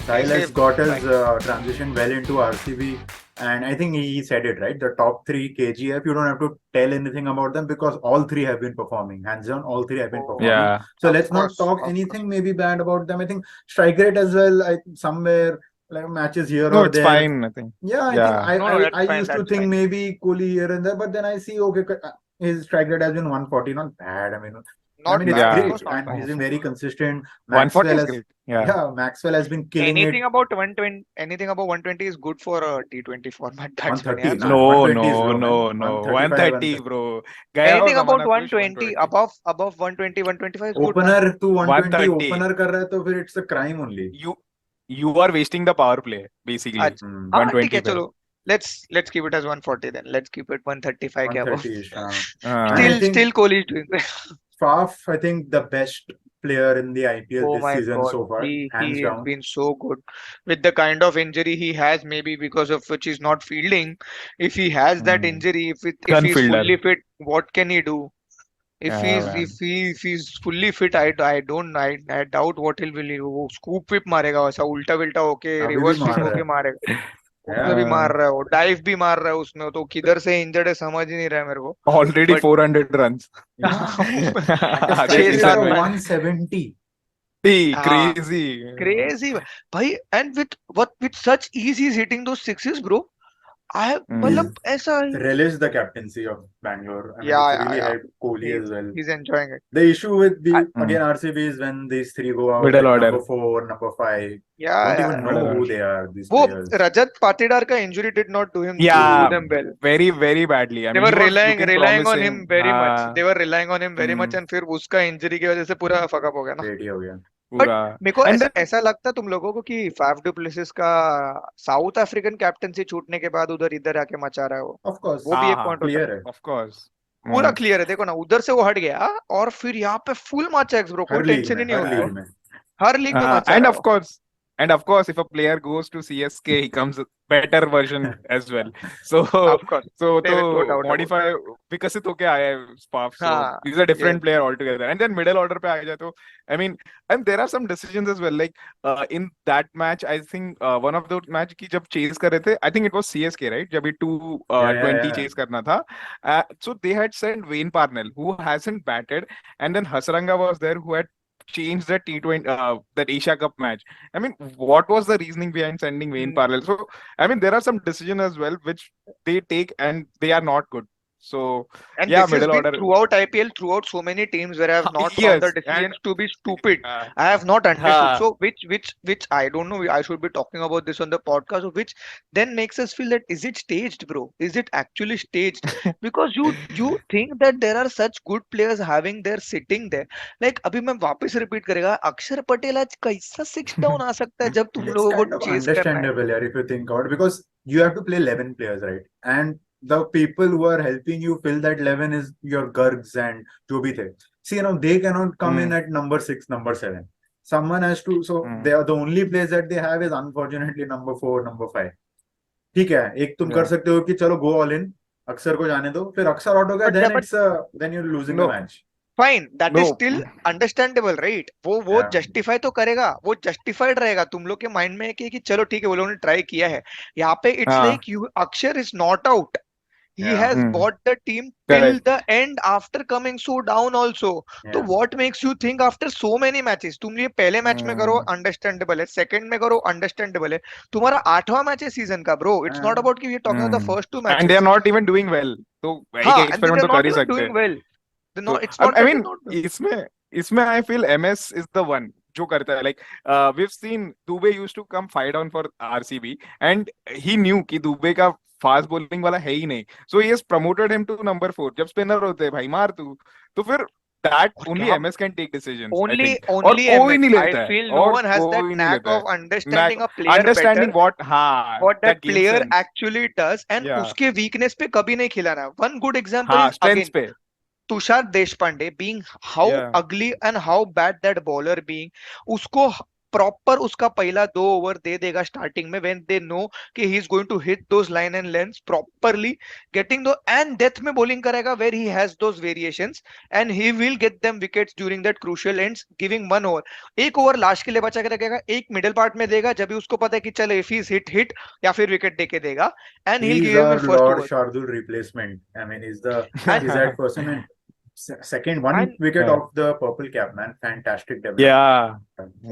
Sahil ऐसे has got his भाई transition well into RCB, and I think he said it right. The top three KGF, you don't have to tell anything about them because all three have been performing. Hands down, all three have been oh performing. Yeah. So of let's not course talk of course anything maybe bad about them. I think strike rate as well. I somewhere like matches here No, or it's there. fine, I think. Yeah, I think Yeah. I no I, that's I fine used to that's think fine maybe Kohli here and there, but then I see okay, his strike rate has been 140, not bad. I mean, not it's bad of Yeah. great, course not and bad he's been very consistent. 140 Maxwell is has, great. Yeah. yeah, Maxwell has been killing it. anything about 120 anything above 120 is good for a T20 format batsman 130, yeah nah, so No, 120 is no, low, man. no, no. 135, 130, 130. bro. गया वो anything about जमाना खुश 120 120. above 120 125 is good na Opener to 120 130. opener कर रहा है तो फिर it's a crime only. You you are wasting the power play, basically. अच्छा Hmm. हाँ ठीक 120 है पे. चलो let's keep it as 140 then let's keep it 135 के above 130 ish. And I हाँ. think still Kohli is doing Faf, I think the best player in the IPL oh this my season God, so far, hands he has down. been so good with the kind of injury he has, maybe because of which he's not fielding. If he has that Hmm. injury, if Gun he's fully fielder. fit, what can he do? If Yeah, he's man. if he's fully fit, I doubt what he'll will वो scoop whip मारेगा वैसा उल्टा विल्टा होके अभी भी reverse swing मार रहा होके है. मारेगा उसमें भी Yeah. मार Uh, रहा है वो डाइव भी मार रहा है उसमें तो किधर से इंजर्ड है समझ ही नहीं रहा है मेरे को already but 400 runs. Yeah. And a आधे strike छह rate सात season of में. मैच 170. हाँ Crazy. crazy भाई and with such ease he's hitting those sixes bro I He's Hmm. मतलब ऐसा relished the captaincy of Bangalore. I mean, it's really yeah helped Kohli as well. he's enjoying it The issue with I, the Hmm. again RCB is when these three go out, Middle like number order. 4, number 5, don't yeah even know Middle order. who they are, these वो players. Rajat Patidar का injury did not do Yeah, them well very, very badly. I they mean, were he was relying looking relying on him promising. very much they were relying on him very much Hmm, and फिर उसका injury की वजह से पूरा fuck up हो गया ना Ready हो गया. बट पूरा. मेरे को And ऐसा then, ऐसा लगता है तुम लोगों को कि फाफ डू प्लेसिस का साउथ अफ्रीकन कैप्टनसी छूटने के बाद उधर इधर आके मचा रहा है Of course, वो भी एक हाँ, पॉइंट होता है clear है. of course. पूरा Hmm. क्लियर है देखो ना उधर से वो हट गया और फिर यहाँ पे फुल माचा एक्स ब्रो कोई टेंशन ही नहीं हर उसको लीग में. हर लीग में मचा And रहा है of वो course, if a player goes to CSK, he comes a better version as well. So, of course so there is no तो डाउट अबाउट modify विकसित होके आया है Faf. So हाँ he's a ये different player altogether. And then middle order पे आ जाए तो I mean, and there are some decisions as well. Like in that match, I think one of those match की जब chase कर रहे थे, I think it was CSK, right? जब ये 220 Yeah. chase करना था. So they had sent Wayne Parnell, who hasn't batted, and then Hasaranga was there, who had changed the T20 that Asia Cup match. I mean, what was the reasoning behind sending Wayne Parnell? So I mean, there are some decisions as well which they take and they are not good. So and yeah, this has middle been order. throughout IPL, throughout so many teams where I have not found the Yes, and decisions to be stupid. uh, I have not understood. uh, So which I don't know. I should be talking about this on the podcast, so which then makes us feel that is it staged, bro? Is it actually staged? Because you think that there are such good players having their sitting there. Like अभी मैं वापस repeat करेगा अक्षर पटेल आज कैसा six down आ सकता है जब तुम It's लोगों को kind of चेस करना है understandable, yeah, if you think about it, because you have to play 11 players, right? And the people who are helping you fill that 11 is your Gargs and जो भी थे. See, they cannot come in hmm, at number 6, number 7. Someone has to, so hmm, they are the only place that they have is unfortunately number 4, number 5. ठीक है, एक तुम कर yeah. सकते हो कि चलो go all in, अक्षर को जाने दो, फिर अक्षर आउट हो गया, but then you're losing the No, match. Fine that is no. Still understandable right वो Yeah. जस्टिफाई तो करेगा वो जस्टिफाइड रहेगा तुम लोग के माइंड में है कि चलो ठीक है वो लोगों ने ट्राई किया है यहाँ पे इट्स Uh, लाइक यू अक्षर is not out he Yeah. has hmm, bought the team till correct. the end after coming so down also तो Yeah. what makes you think after so many matches तुम ये पहले match में करो Hmm. Understandable है second में करो understandable है तुम्हारा आठवां मैच है सीजन का bro it's not Uh, about कि we talking about the Hmm. First two And they are matches not even doing well. तो एक हाँ एंड दे experiment आर तो कर नॉट ही इवन सकते डूइंग हैं. Well So it's not I that mean, they're not doing इसमें I feel MS is the one जो करता है. Like we've seen Dubey used to come fight on for RCB and he knew कि दुबे का fast bowling वाला है ही नहीं. So he has promoted him to number 4. जब स्पिनर होते हैं भाई मार तू तो फिर that और only क्या MS can take decisions, I only think. और only कोई MS. नहीं I लेता है feel no और one has that कोई नहीं knack लेता है. of understanding a player better Understanding what that that game player sense. actually does and Yeah. उसके weakness पे कभी नहीं खिलाना. One good example हाँ is strengths again पे. Tushar Deshpande being how Yeah. ugly and how bad that bowler being उसको proper उसका पहला 2 ओवर दे देगा स्टार्टिंग में, व्हेन दे नो कि he is going to hit those line and lengths properly, getting to and death में bowling करेगा where he has those variations, and he will get them wickets during that crucial ends, giving 1 over. 1 over last के लिए बचा के रखेगा, एक middle part में देगा जब भी उसको पता है कि चल इफ ही हिट हिट या फिर विकेट देके देगा, and he He's give our him first Lord over. Shardul replacement. I mean, and he's that person. And second, one and wicket Yeah. off the purple cap, man. Fantastic development. Yeah.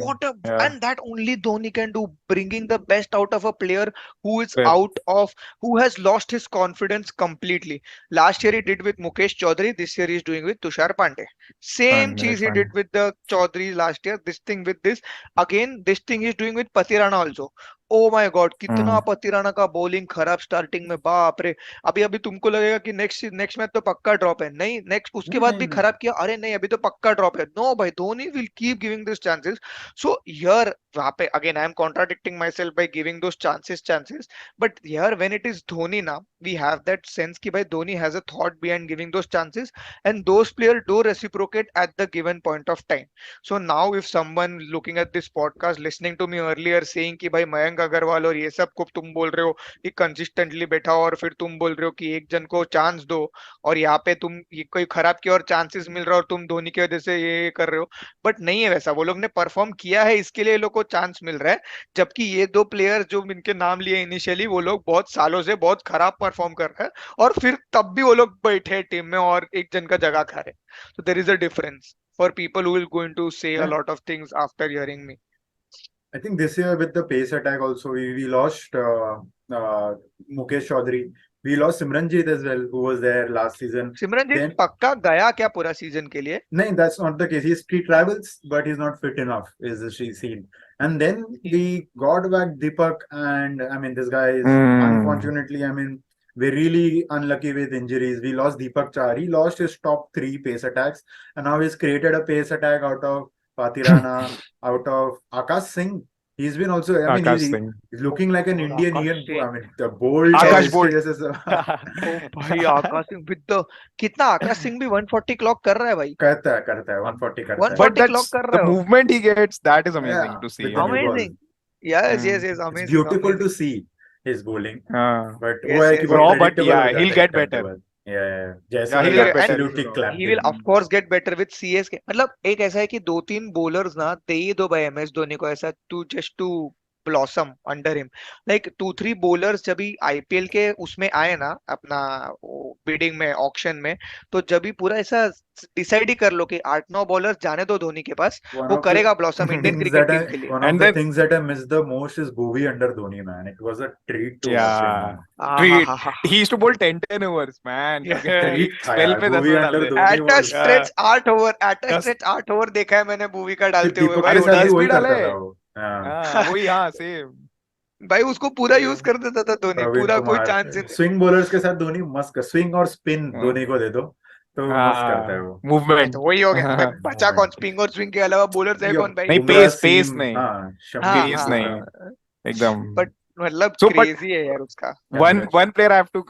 what a, Yeah. and that only Dhoni can do, bringing the best out of a player who is Well, out of, who has lost his confidence completely. Last year he did with Mukesh Chaudhary, this year he's doing with Tushar Pandey. Same fine. cheese That's he did fine. with the Chaudhary last year, this thing with this. Again, this thing he's doing with Patirana also. Oh my God, कितना Mm. Pathirana का bowling खराब starting में, बाप रे। अभी अभी तुमको लगेगा कि नेक्स्ट नेक्स्ट मैच तो पक्का ड्रॉप है, नहीं नेक्स्ट उसके नहीं बाद नहीं भी नहीं खराब किया, अरे नहीं अभी तो पक्का ड्रॉप है, नो भाई Dhoni will keep giving this chances. So here, वहां पे again I am contradicting myself by giving those chances, but here when it is Dhoni now, we have that sense कि भाई Dhoni has a thought behind giving those chances, and those players do reciprocate at the given point of time. So now if someone looking at this podcast, listening to me earlier saying कि भाई मयंक अग्रवाल और ये सब को तुम बोल रहे हो कि कंसिस्टेंटली बैठा हो, और फिर तुम बोल रहे हो कि एक जन को चांस दो, और यहाँ पे तुम ये कोई खराब किया और चांसेस मिल रहा है और तुम धोनी की वजह से ये कर रहे हो, बट नहीं है वैसा। वो लोग ने परफॉर्म किया है, इसके लिए लोग को चांस मिल रहा है, जबकि ये दो प्लेयर जो इनके नाम लिए इनिशियली, वो लोग बहुत सालों से बहुत खराब परफॉर्म कर रहे हैं, और फिर तब भी वो लोग बैठे टीम में और एक जन का जगह खा रहे। तो there is a difference for people who will going to say a Yeah, lot of things after hearing me. I think this year with the pace attack also we lost Mukesh Chaudhary. We lost Simranjit as well, who was there last season. Simranjeet Then पक्का गया क्या पूरा season के लिए? no, that's not the case. He travels, but he's not fit enough, is the scene. And then we got back Deepak, and I mean, this guy is Mm. unfortunately, I mean, we're really unlucky with injuries. We lost Deepak Char. He lost his top three pace attacks, and now he's created a pace attack out of Patirana, out of Akash Singh. He's been also, I mean, Akash Singh. he's looking like an और Indian Akash Ian. I Singh, mean, the bold Akash chase, इसके Bolt. जैसे ओ भाई Akash Singh with the, कितना आकाश सिंह भी 140 clock कर रहा है भाई, करता है 140 करता है. But 140 क्लॉक that's कर the रहे हो, movement he gets. That is amazing Yeah, to see. with the I new mean, ball. Amazing, yes mm. Yes yes, It's amazing beautiful to amazing, see his bowling, but वो yes है कि yes बहुत Raw, yes. but predictable हो yeah, he'll जाता है एक get time के better. बाद. Yeah, Yeah, Jaiswal he'll has get better. absolutely clapped he him. Will of course get better with CS के, मतलब एक ऐसा है कि दो तीन बॉलर्स ना दे ही दो भाई एमएस धोनी को ऐसा, to just to blossom under him, like 2-3 bowlers जब भी आईपीएल के उसमें आए ना अपना बिडिंग में ऑक्शन में, तो जब भी पूरा ऐसा डिसाइड ही कर लो कि 8-9 बॉलर्स जाने दो धोनी के पास, One वो of the करेगा blossom Indian things cricket that team के लिए। And then, I miss the most is Bhuvi under Dhoni, man. It was a treat to watch him, yeah, man. हाँ हाँ treat. हाँ हाँ, He used to bowl 10 overs, man. Treat था Spell यार. पे 10 Bhuvi over डाल under they. Dhoni at a was. Yeah, stretch 8 over, at a 10. Stretch 8 over देखा है मैंने भुवी का फिर डालते हुए दीपक भाई, के अरे साथ भी 10 वही भी डाले. करता था वो. हाँ. हाँ, वही, हाँ, same. भाई उसको पूरा यूज So, कर देता था धोनी, प्रवीण पूरा कोई कुमार चांस ही नहीं। स्विंग बॉलर्स के साथ धोनी मस्त स्विंग और स्पिन uh, धोनी को दे दो तो मस्त करता है वो. हाँ तो movement. वही हो गया भाई, बचा कौन, मूवमेंट. स्पिन और स्विंग के अलावा बॉलर्स है यो कौन भाई? नहीं, बुमराह pace सीम. नहीं, हाँ, शम्मी हाँ pace हाँ बुमराह. नहीं, हाँ, एकदम. बट मतलब So, but क्रेजी है यार उसका। one गंभीर. one player I have to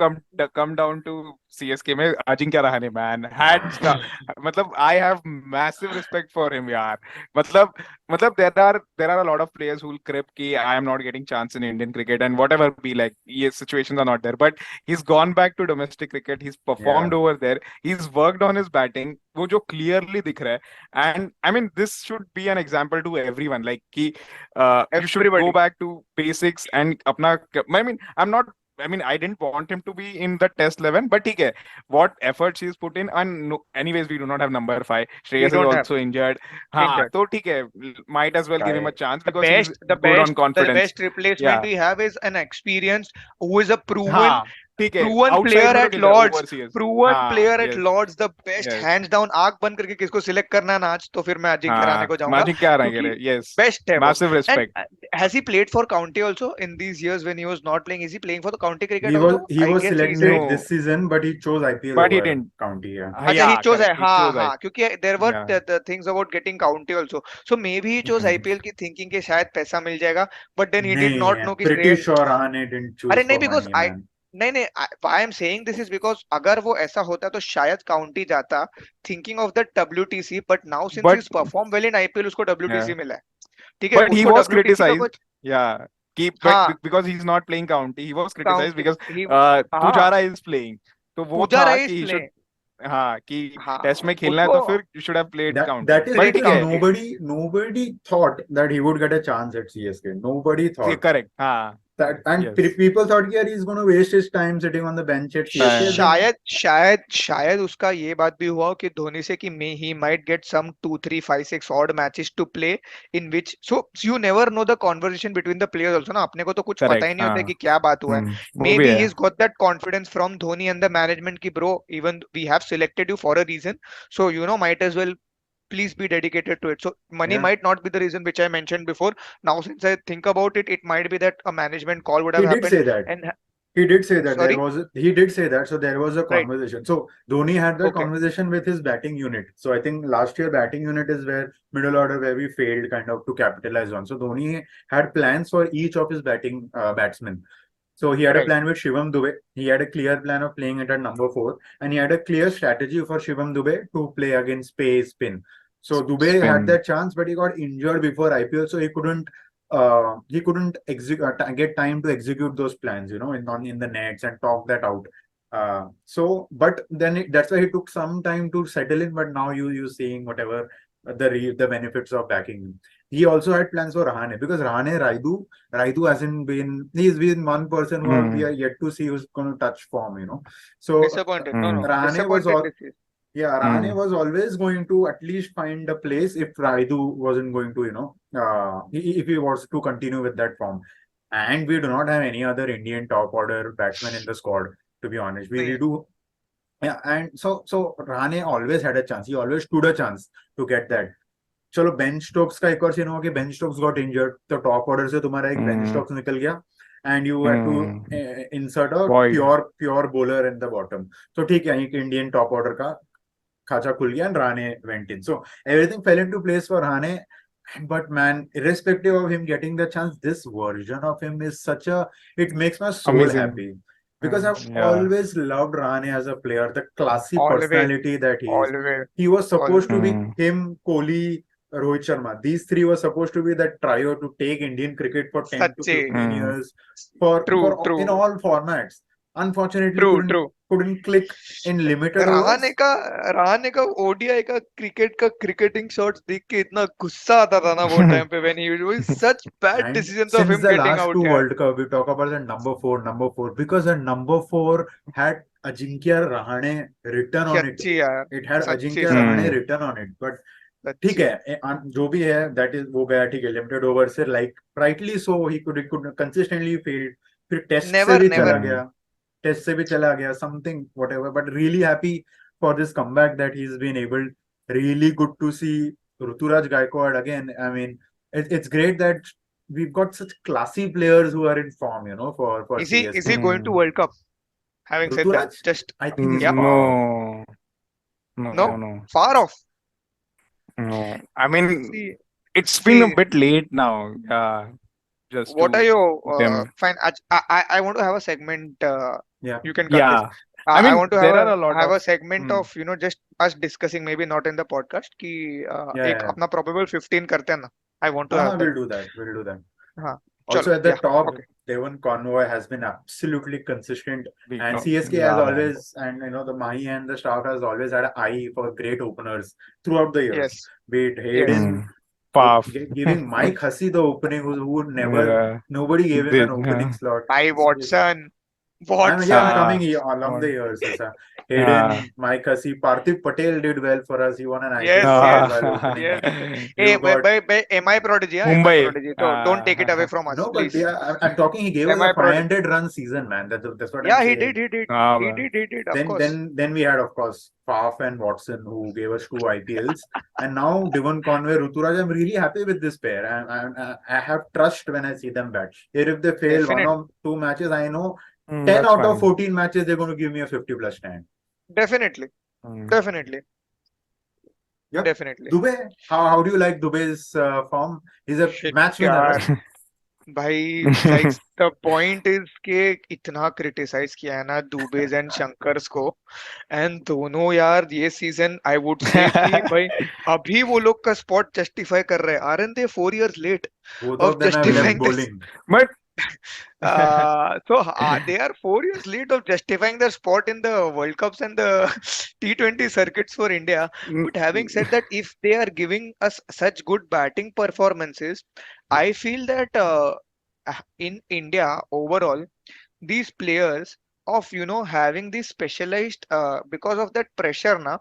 come down to CSK में, Ajinkya Rahane, man. Hands down. मतलब I have massive respect for him, यार. मतलब there are a lot of players who will crib कि I am not getting chance in Indian cricket and whatever be like, ये situations are not there. But he's gone back to domestic cricket. He's performed Yeah. over there. He's worked on his batting. वो जो clearly दिख रहा है. And I mean, this should be an example to everyone. Like कि you should go everybody, back to basics and अपना. I mean, I mean, I didn't want him to be in the test 11, but ठीक है, what efforts he's put in, and no, anyways, we do not have number 5. We Shreyas is don't have also injured. हाँ, injured. तो ठीक है, might as well give him Guy. a chance The because he's best, the good on best, the confidence. best replacement Yeah, we have is an experienced who is a proven, हाँ, ठीक है, proven outside player में तो at ठीक है, Lords, overseas. proven हाँ, player at yes, Lords, the best, yes. hands down। आंख बंद करके किसको सिलेक्ट करना है ना आज, तो फिर मैं अजिंक्य रहाणे हाँ, को जाऊंगा, Magic क्या क्योंकि रहेंगे, yes, बेस्ट है वो। massive and respect. Has he played for county also in these years when he was not playing? Is he playing for the county cricket also? He I was guess he is, selected right? this No, season, but he chose IPL but he over didn't. county. Yeah. अच्छा ही Yeah, chose है, correct. He हाँ chose I. हाँ, क्योंकि there were Yeah. The things about getting county also, so maybe he chose Hmm. IPL की thinking के शायद पैसा मिल जाएगा, but then he did not नहीं, नो कि pretty Shreyas, sure Rahane didn't अरे choose नहीं for because money, I, man. नहीं नहीं, I am saying this is because अगर वो ऐसा होता तो शायद काउंटी जाता thinking of the WTC, but now since he But is perform well in IPL उसको yeah. डब्ल्यूटीसी मिला है। ठीक है, But he उसको was WTC का criticized. कुछ, Yeah. हाँ, Because he's not playing county. He was criticized count because ही, हाँ, Pujara is playing. तो वो पूजा था रहे कि he should, इसलिए, हाँ, कि हाँ, टेस्ट में खेलना है उसको तो फिर you should have played That county. is But the played ठीक thing. है. County, Nobody thought that he would get a chance at CSK. Nobody See, thought correct. हाँ. that, and Yes. people thought that he's going to waste his time sitting on the bench at CSK. Time. Then शायद उसका ये बात भी हुआ कि धोनी से कि may he might get some 2 3 5 6 odd matches to play in which, so you never know the conversation between the players also ना, अपने को तो कुछ पता Correct. ही नहीं होता है हाँ. कि क्या बात हुआ है. वो मे भी बी है. He got that confidence from Dhoni and the management की bro, even we have selected you for a reason, so you know might as well please be dedicated to it. So money yeah, might not be the reason which I mentioned before. Now since I think about it, it might be that a management call would he have did say happened that. and He did say that sorry, he did say that. So there was a right, conversation. So Dhoni had that okay, conversation with his batting unit. So I think last year batting unit is where middle order where we failed kind of to capitalize on. So Dhoni had plans for each of his batting batsmen. So he had a right, plan with Shivam Dube. He had a clear plan of playing it at number 4, and he had a clear strategy for Shivam Dube to play against pace spin. So Dube had Spin. that chance, but he got injured before IPL, so he couldn't get time to execute those plans, in the nets and talk that out. But then that's why he took some time to settle in. But now you seeing whatever the benefits of backing him. He also had plans for Rahane because Raidu hasn't been. He's been one person who we are Mm. yet to see who's going to touch form. So disappointed, no, no, Mm. Rahane was disappointed all. this is, Yeah, Rahane Mm. was always going to at least find a place if Raidu wasn't going to, if he was to continue with that form. And we do not have any other Indian top order batsman in the squad, to be honest. We नहीं, do, yeah, and so Rahane always had a chance. He always stood a chance to get that. चलो Ben Stokes का एक और scene हुआ कि Ben Stokes got injured तो top order से तुम्हारा एक बेन Mm. स्टोक्स निकल गया and you had to Mm. Insert a Void. Pure bowler in the bottom. तो ठीक है, एक इंडियन टॉप ऑर्डर का खाचा खुल गया and Rane went in. So everything fell into place for Rane. But man, irrespective of him getting the chance, this version of him is it makes my soul Amazing. happy. Because I've Yeah. always loved Rane as a player, the classy always, personality that he is. always, He was supposed to always, be Mm. him, Kohli, Rohit Sharma. These three were supposed to be that trio to take Indian cricket for 10 to सच्चे, 15 Mm. years for true, in true, all formats. Unfortunately, true, couldn't true. couldn't click in limited Rahane overs. का रहाने का ODI का cricket का cricketing shots देख के इतना गुस्सा आता था ना वो टाइम पे when he such bad And decisions of since him the getting last two out यार. World Cup, we talk about the number four, because the number four had Ajinkya Rahane written on it. सच्ची यार, It had सच्ची Ajinkya Rahane Mm. सच्ची written on it. But ठीक सच्ची. है, जो भी है that is वो गया ठीक है लिमिटेड ओवर से, like rightly so he could consistently failed. फिर टेस्ट से नेवर भी चला नेवर, Mm. गया, टेस्ट से भी चला गया, something whatever. But really happy for this comeback that he's been able. Really good to see Ruturaj Gaikwad again. I mean, it's great that we've got such classy players who are in form, for is he CSK. going to Mm. World Cup? Having said that, Ruturaj, just I think he's yeah, far off. No. no, No. No. far off. No. I mean, See, it's been a see, bit late now. Yeah. Just what are to your them. fine? I want to have a segment. Yeah. You can cut this. Yeah. I I mean, want to there are a lot have of. a segment Mm. of just us discussing, maybe not in the podcast, कि Yeah, एक yeah. अपना probable 15 करते हैं ना. I want to have that. We'll do that. We'll do that. हाँ, Also चलो, at the yeah, top, okay. Devon Convoy has been absolutely consistent, We and talk. CSK has Yeah. always, and the Mahi and the staff has always had an eye for great openers throughout the years. Yes, Be it yes. Mm. Hayden, Faf. giving Mike Hussey the opening, who would never, Yeah. nobody gave him Did. an opening slot. By Watson, I'm coming Watson. here along the What? years. Yeah. Hayden, Mike Hussey, Parthiv Patel did well for us. He won an IPL Yes, Cup yes, while opening yes. him. Hey, You got by MI Prodigy, yeah, MI Mumbai. Prodigy. So don't take it away from us, no, but please. yeah, I'm talking. He gave us a MI Prodigy. 500 run season, man. That's what I'm Yeah, he saying. did, he did, he Man. did, he did, of Then course. then then we had, of course, Faf and Watson, who gave us 2 IPLs, and now Devon Conway, Ruturaj. I'm really happy with this pair. I have trust when I see them bat. Here, if they fail one Definitely, or two matches, I know 10 That's out of fine. 14 matches they're going to give me a 50 plus 10. definitely, Mm. definitely, Yep. definitely. Dubey, how do you like Dubey's form? He's a Shit, match winner, यार. right? भाई like the point is के इतना criticise किया है ना दुबेज and Shankar's को, and दोनों यार ये सीजन आई वुड से कि भाई अभी वो लोग का स्पॉट जस्टिफाई कर रहे हैं, Aaron they 4 years late Both of of them have left justifying this. bowling. But So they are 4 years late of justifying their spot in the World Cups and the T20 circuits for India. But having said that, if they are giving us such good batting performances, I feel that in India overall, these players of having this specialized because of that pressure ना,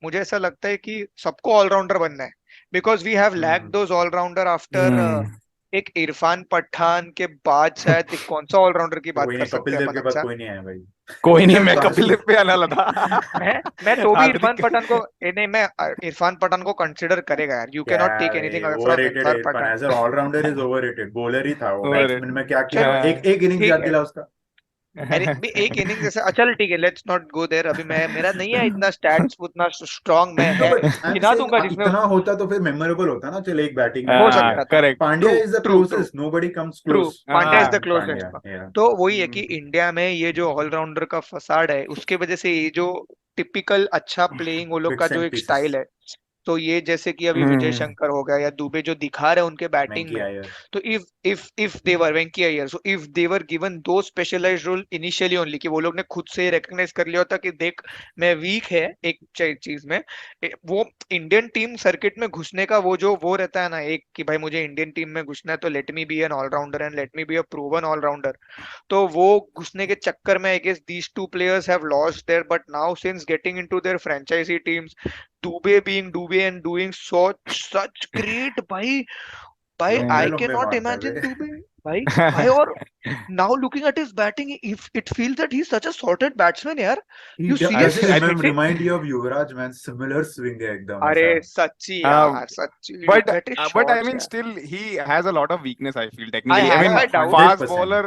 मुझे ऐसा लगता है कि सबको allrounder बनना है, because we have lacked Hmm. those all-rounder after हम्म, एक इरफान पठान के बाद शायद एक कौन सा ऑलराउंडर की बात कोई कर नहीं, सकते कपिल हैं देव अपन के पास अच्छा. कोई नहीं है भाई. कोई नहीं, मैं Last कपिल देव पे आने वाला मैं था. तो भी इरफान हार्दिक पठान को नहीं, मैं इरफान पठान को कंसिडर करेगा यार. यू कैन नॉट क्या टेक भाई, एनीथिंग अवे फ्रॉम ओवररेटेड है Irfan Irfan. Pathan. As a all rounder is overrated. Bowler ही था वो. लाइक बैट्समैन में क्या किया, चलो एक एक इनिंग्स ठीक याद है. दिला उसका. अरे भी एक इनिंग जैसे चल ठीक है, लेट्स नॉट गो देयर. अभी मैं मेरा नहीं है इतना स्टैट्स उतना स्ट्रांग मैं No, है but I'm गिना saying दूंगा जिसमें इतना होता तो फिर मेमोरेबल होता ना. चल एक बैटिंग मैच हो हो गया. सकता था. Correct. Pandya true is the true true closest. Nobody comes true. Close Pandya is the then closest. Pandya. Yeah. तो वही है कि इंडिया में ये जो ऑलराउंडर का फसाड है उसके वजह से ये जो टिपिकल अच्छा प्लेइंग वो लोग का बिट्स जो एंड एक स्टाइल पीसेस. है, तो ये जैसे कि अभी विजय शंकर हो गया या दुबे जो दिखा रहे हैं उनके बैटिंग मैंकी में, आयर. तो if they're Venky Iyer, so if they're given two specialised role initially only, कि वो लोग ने खुद से रिकग्नाइज कर लिया होता कि देख मैं वीक है एक चीज में, वो इंडियन टीम सर्किट में घुसने का वो रहता है ना एक, कि भाई मुझे इंडियन टीम में घुसना है तो let me be an allrounder and let me be a proven allrounder. तो वो घुसने के चक्कर में I guess these two players have lost there, but now since getting into their franchise teams, Dubey being Dubey and doing such great, भाई लंबे I लंबे cannot मारता है imagine बे. Dubey. भाई और now looking at his batting, if it feels that he's such a sorted batsman यार. He You does seriously I think hit it. remind you of Yuvraj man. Similar swing है एकदम अरे ऐसा. सच्ची uh, यार सच्ची, but look at his but I shots mean यार. still he has a lot of weakness, I feel, I technically. I have mean my Yeah, doubts. fast 100%. bowler,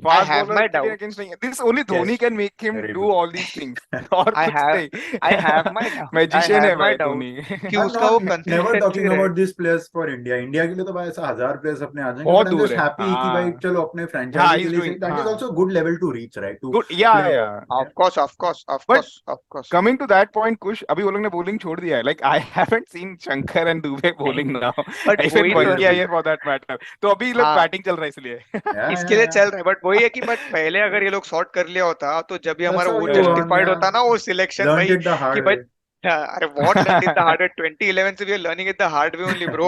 I fast have bowler my के लिए doubts. against नहीं है. This only Dhoni Yes, can make him very do good. all these things. और I कुछ have नहीं. I have my doubts. I Magician है have my भाई doubts Dhoni. कि I'm उसका not वो never कंसिस्टेंसी talking रहे. about these players for India. India के लिए तो भाई ऐसा 1000 players अपने आ जाएंगे. बहुत But I'm दूर just है. happy कि भाई हाँ चलो अपने हाँ, franchise के he's लिए doing. that is हाँ, also a good level to reach, right? To good. Yeah, play. yeah. Yeah. Of course, of course, of But course, of course. coming to that point, Kush, अभी वो लोग ने bowling छोड़ दिया है. Like I haven't seen Shankar and Dubey bowling now. But Even वही We तो. will Venki be. Iyer for that matter. तो अभी लोग हाँ, batting चल रहा है इसलिए. Yeah, इसके yeah, लिए yeah. चल रहा है, बट वही है कि बट पहले अगर ये लोग सॉर्ट कर लिया होता तो जब भी That's हमारा how वो you earn. Justified Yeah. होता ना वो सिलेक्शन Learned भाई, it the कि hard भाई way. अरे what learn it the hard way, 2011 से we are learning it the hard way only bro.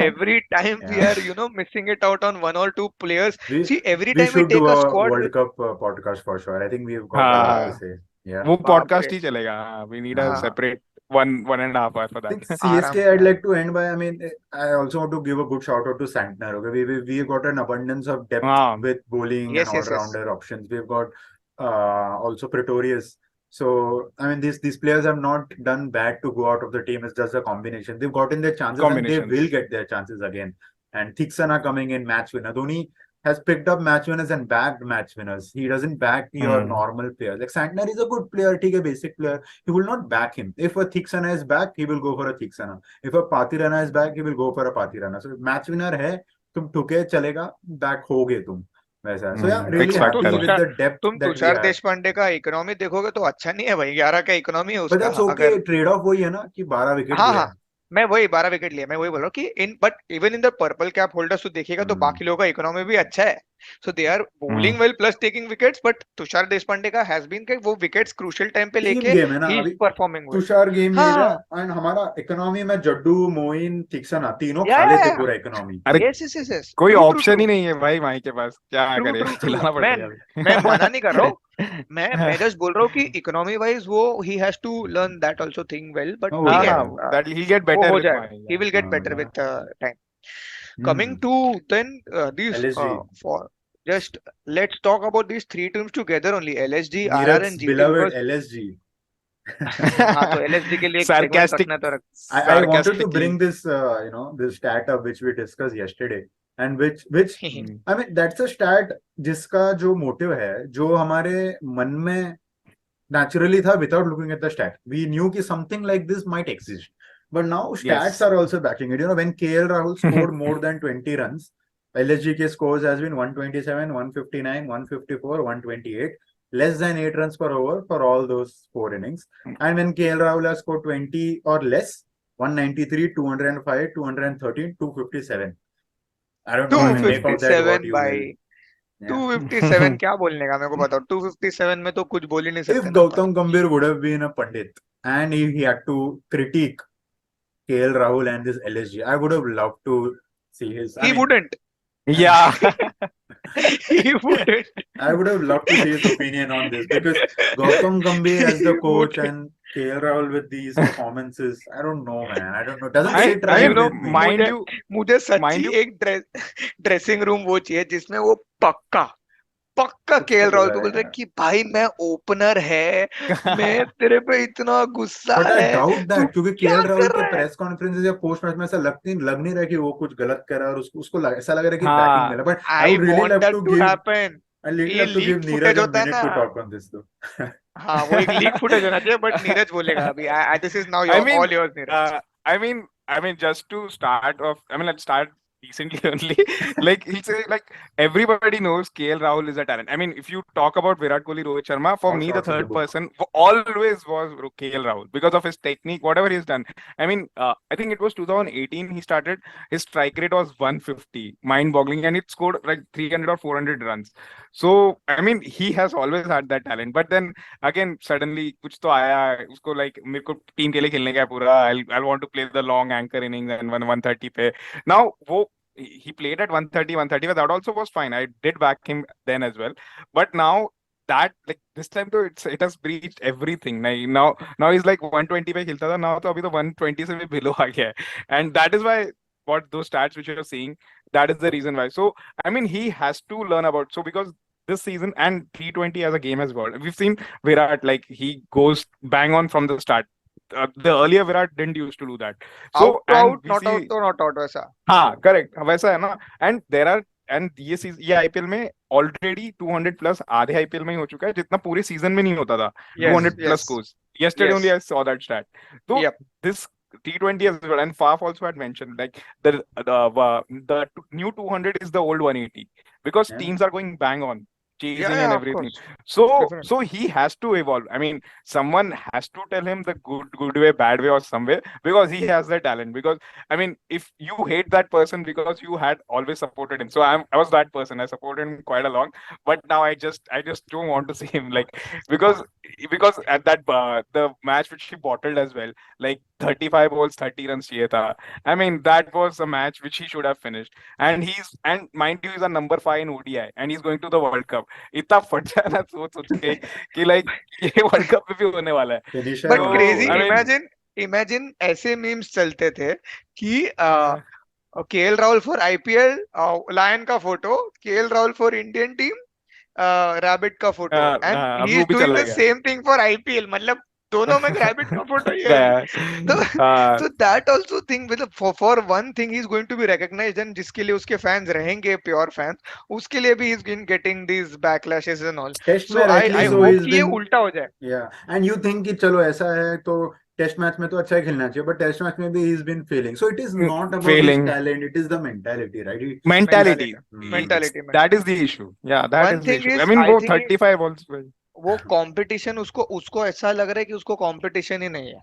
Every time we Yeah. Are missing it out on one और two players. We see every we time we should do take a a squad World with. Cup podcast for sure. I think we've got a lot to हाँ, say. Yeah. वो बाप रे. podcast ही चलेगा. We need a हाँ. हाँ, separate one and a half hour for I think that. आराम CSK, से I'd यार. like to end by, I mean, I also want to give a good shout out to Santner. Okay, we've got an abundance of depth हाँ, with bowling and Yes, yes, yes. all-rounder options. We've got also Pretorius. So, I mean, these players have not done bad to go out of the team. It's just a combination. They've gotten their chances and they will combinations. get their chances again. And Thiksana coming in match winner. Dhoni has picked up match winners and backed match winners. He doesn't back your Hmm. normal players. Like Santner is a good player, take a basic player. He will not back him. If a Thiksana is back, he will go for a Thiksana. If a Patirana is back, he will go for a Patirana. So match winner है, तुम ठुके चलेगा, back होगे तुम वैसा. So yeah, really X तुम happy factor with है. the depth तुम that we Tushar have. Deshpande का इकोनॉमी देखोगे तो अच्छा नहीं है भाई. 11 का इकोनॉमी है But उसका. that's okay. अगर Trade off वही है ना कि 12 विकेट हाँ लिया हाँ, है. मैं वही 12 विकेट लिया. मैं वही बोल रहा हूँ कि in but even in the purple cap holders तो देखेगा तो बाकी लोगों का इकोनॉमी भी अच्छा है. So they are bowling well plus taking wickets, but Tushar Deshpande का हैज बीन के वो विकेट्स क्रूशियल टाइम पे टीम लेके गेम है ना ही इज अभी. Performing well. तुषार गेम नहीं हाँ रहा एंड हमारा इकोनॉमी में जड्डू मोइन थिक्सना तीनों या खा या लेते या पूरा इकोनॉमी. अरे यस यस यस यस, कोई ट्रू ट्रू ऑप्शन ट्रू ही नहीं है भाई माही के पास. क्या ट्रू करे, ट्रू ट्रू. खिलाना मैं पड़ेगा मैं मना नहीं कर रहा हूँ. अभी. मैं जस्ट बोल रहा हूँ कि इकोनॉमी वाइज वो he has to learn that also thing well, but हो ठीक हाँ है. जाएगा. हाँ, that he'll get वो better हो with जाएगा. Mahi. He Yeah. will get better हाँ. with time. Coming to then these LSG, for just let's talk about these three teams together only, LSG, RR Neeraj and GT, beloved because LSG. हाँ तो LSG के लिए एक segment Sarcastic, रखना तो रख. I wanted to sarcastically. bring this this stat up which we discussed yesterday and which Hmm. I mean that's a stat जिसका जो मोटिव है जो हमारे मन में naturally था without looking at the stat. We knew कि something like this might exist. But now stats Yes. are also backing it. You know, when KL Rahul scored more than 20 runs, LSG के scores has been 127, 159, 154, 128. Less than 8 runs per over for all those 4 innings. And when KL Rahul has scored 20 or less, 193, 205, 213, 257. I don't know. I mean, make of that what 257 you will. भाई, Yeah. 257 क्या बोलने का, मेरे को बताओ। 257 में तो कुछ बोल ही नहीं If सकते ना अपन। Gautam Gambhir would have been a Pandit and if he had to critique KL Rahul and this LSG, I would have loved to see his. He wouldn't. Yeah. He wouldn't. I would have loved to see his opinion on this because Gautam Gambhir as He the coach wouldn't. and KL Rahul with these performances, I don't know, man. I don't know. Doesn't भाई, sit I right mean, you know, with me. mind मुझे you, मुझे mind सच्ची you, एक dressing room वो चाहिए जिसमें वो पक्का पक्का कुछ तो केएल राहुल होगा पे बोल रहा है यार. कि भाई मैं ओपनर है, मैं तेरे पे इतना गुस्सा But I है, doubt तू that क्योंकि क्या केएल राहुल कर के रहा है। प्रेस कॉन्फ्रेंसेस या पोस्ट मैच में ऐसा लग नहीं रहा कि वो कुछ गलत कर रहा है और ऐसा लग रहा है कि बैकिंग हाँ, मिला. But I I would really want love that to to give happen. I really ये love to give like Neeraj footage a होता है मिनट ना। To talk on this though. हाँ, वो एक लीक फुटेज होना चाहिए, बट नीरज बोलेगा अभी। This is now I your, mean, all yours Neeraj. uh, I mean, just to start off, I mean, let's start decently only. Like he'll say, like everybody knows KL Rahul is a talent. I mean, if you talk about Virat Kohli, Rohit Sharma, for All me, the shots in the third book. person always was KL Rahul because of his technique, whatever he's done. I mean, I think it was 2018 he started. His strike rate was 150, mind-boggling, and it scored like 300 or 400 runs. So, I mean, he has always had that talent. But then again suddenly कुछ तो आया उसको, like मेरे को team के लिए खेलने का है पूरा, I want to play the long anchor innings and 130 पे नाउ वो he played at 130 130 but that also was fine. I did back him then as well, but now that, like this time though, it has breached everything. Now he's like 120 पे खेलता था, now तो अभी तो 120 से भी below आ गया है, and that is why what those stats which you're seeing, that is the reason why. So I mean, he has to learn about, so because this season and T20 as a game has evolved. We've seen Virat, like he goes bang on from the start. The earlier Virat didn't used to do that. Out So to and out, we not out see, तो not out वैसा। हाँ correct वैसा है ना, and there are, and ये season, ये IPL में already 200 plus आधे आईपीएल में ही हो चुका है, जितना पूरे सीजन में नहीं होता था. Yes 200 plus yes scores. Yesterday yes. only I saw that stat. So yup. this T20 as well, and Faf also had mentioned like the new 200 is the old 180 because Yeah. teams are going bang on या chasing and या of everything. Course, So definitely. he has to evolve. I mean, someone has to tell him the good way, bad way, or some way, because he has the talent. Because I mean, if you hate that person because you had always supported him, so I was that person. I supported him quite a lot, but now I just don't want to see him, like because at that the match which he bottled as well, like 35 balls 30 runs चाहिए था. I mean, that was a match which he should have finished, and mind you, he's a number 5 in ODI and he's going to the World Cup. इतना फट जाए ना सोच सोच के कि लाइक ये वर्ल्ड कप में भी होने वाला है. Finisher बट होना क्रेजी, So I चाहिए. mean, इमेजिन इमेजिन ऐसे मीम्स चलते थे कि uh, KL Rahul for IPL, lion का photo, KL Rahul for Indian team, rabbit का फोटो, एंड अभी ही वो इज भी डूइंग चला द गया. Same thing for IPL. मतलब दोनों में रैबिट का फोटो ही है अभी। गया. तो uh, so that also thing, मतलब for one thing he is going to be recognized, and जिसके लिए उसके फैंस रहेंगे प्योर फैंस, उसके लिए भी he is getting these backlashes and all. Test So में I एटलीस्ट वो hope इज कि ये बिन. उल्टा हो जाए। या एंड यू थिंक कि चलो ऐसा है तो टेस्ट मैच में तो अच्छा ही खेलना चाहिए बट टेस्ट मैच में भी he is been failing so it is not about his failing talent it is the mentality right. mentality. Mentality, It's mentality, that is mentality. the issue. Yeah, that one is the thing issue. I is, mean, I वो think 35 also. वो competition उसको उसको ऐसा लग रहा है कि उसको कंपटीशन ही नहीं है।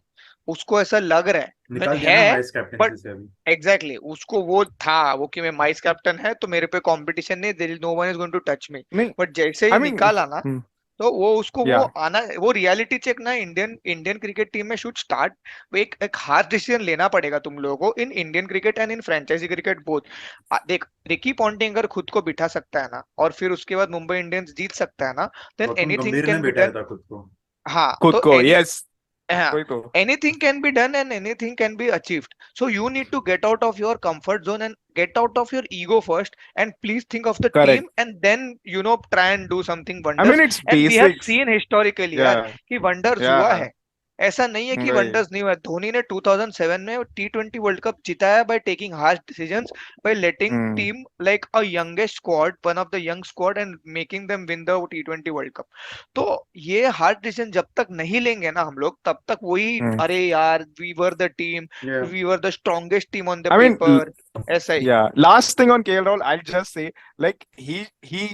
उसको ऐसा लग रहा है, निकाल दिया ना है, वाइस बट कैप्टनसी से अभी. एग्जैक्टली exactly, उसको वो था वो कि मैं वाइस कैप्टन है तो मेरे पे कंपटीशन नहीं, there is no one is going to touch me. नहीं, बट जैसे ही I mean, निकाला ना, तो वो उसको वो yeah. आना, वो रियलिटी चेक ना इंडियन इंडियन क्रिकेट टीम में शुड स्टार्ट। एक हार्ड डिसीजन लेना पड़ेगा तुम लोगों को in Indian cricket and in franchise cricket both. देख, रिकी पॉन्टिंग अगर खुद को बिठा सकता है ना, और फिर उसके बाद मुंबई इंडियंस जीत सकता है ना, देन गौतम एनीथिंग गंभीर ने कैन बी बिठाया डन। था खुद को. हाँ, खुद तो को, yes. हाँ, वही तो. anything can be done and anything can be achieved. So you need to get out of your comfort zone and get out of your ego first, and please think of the Correct. team, and then try and do something I mean, wonders. it's And we have basics. seen historically यार Yeah, कि wonders हुआ yeah. है। ऐसा नहीं है कि वही wonders नहीं हुआ। धोनी ने 2007 में T20 वर्ल्ड कप जिताया by taking harsh decisions, by letting hmm team like a youngest squad, one of the young squad, and making them win the T20 world cup. तो ये हार्श डिसीजन जब तक नहीं लेंगे ना हम लोग, तब तक वही हम्म अरे यार we were the team, Yeah. We were the strongest team on the I mean, paper, ऐसा ही। yeah. Last thing on KL Rahul, I'll just say, like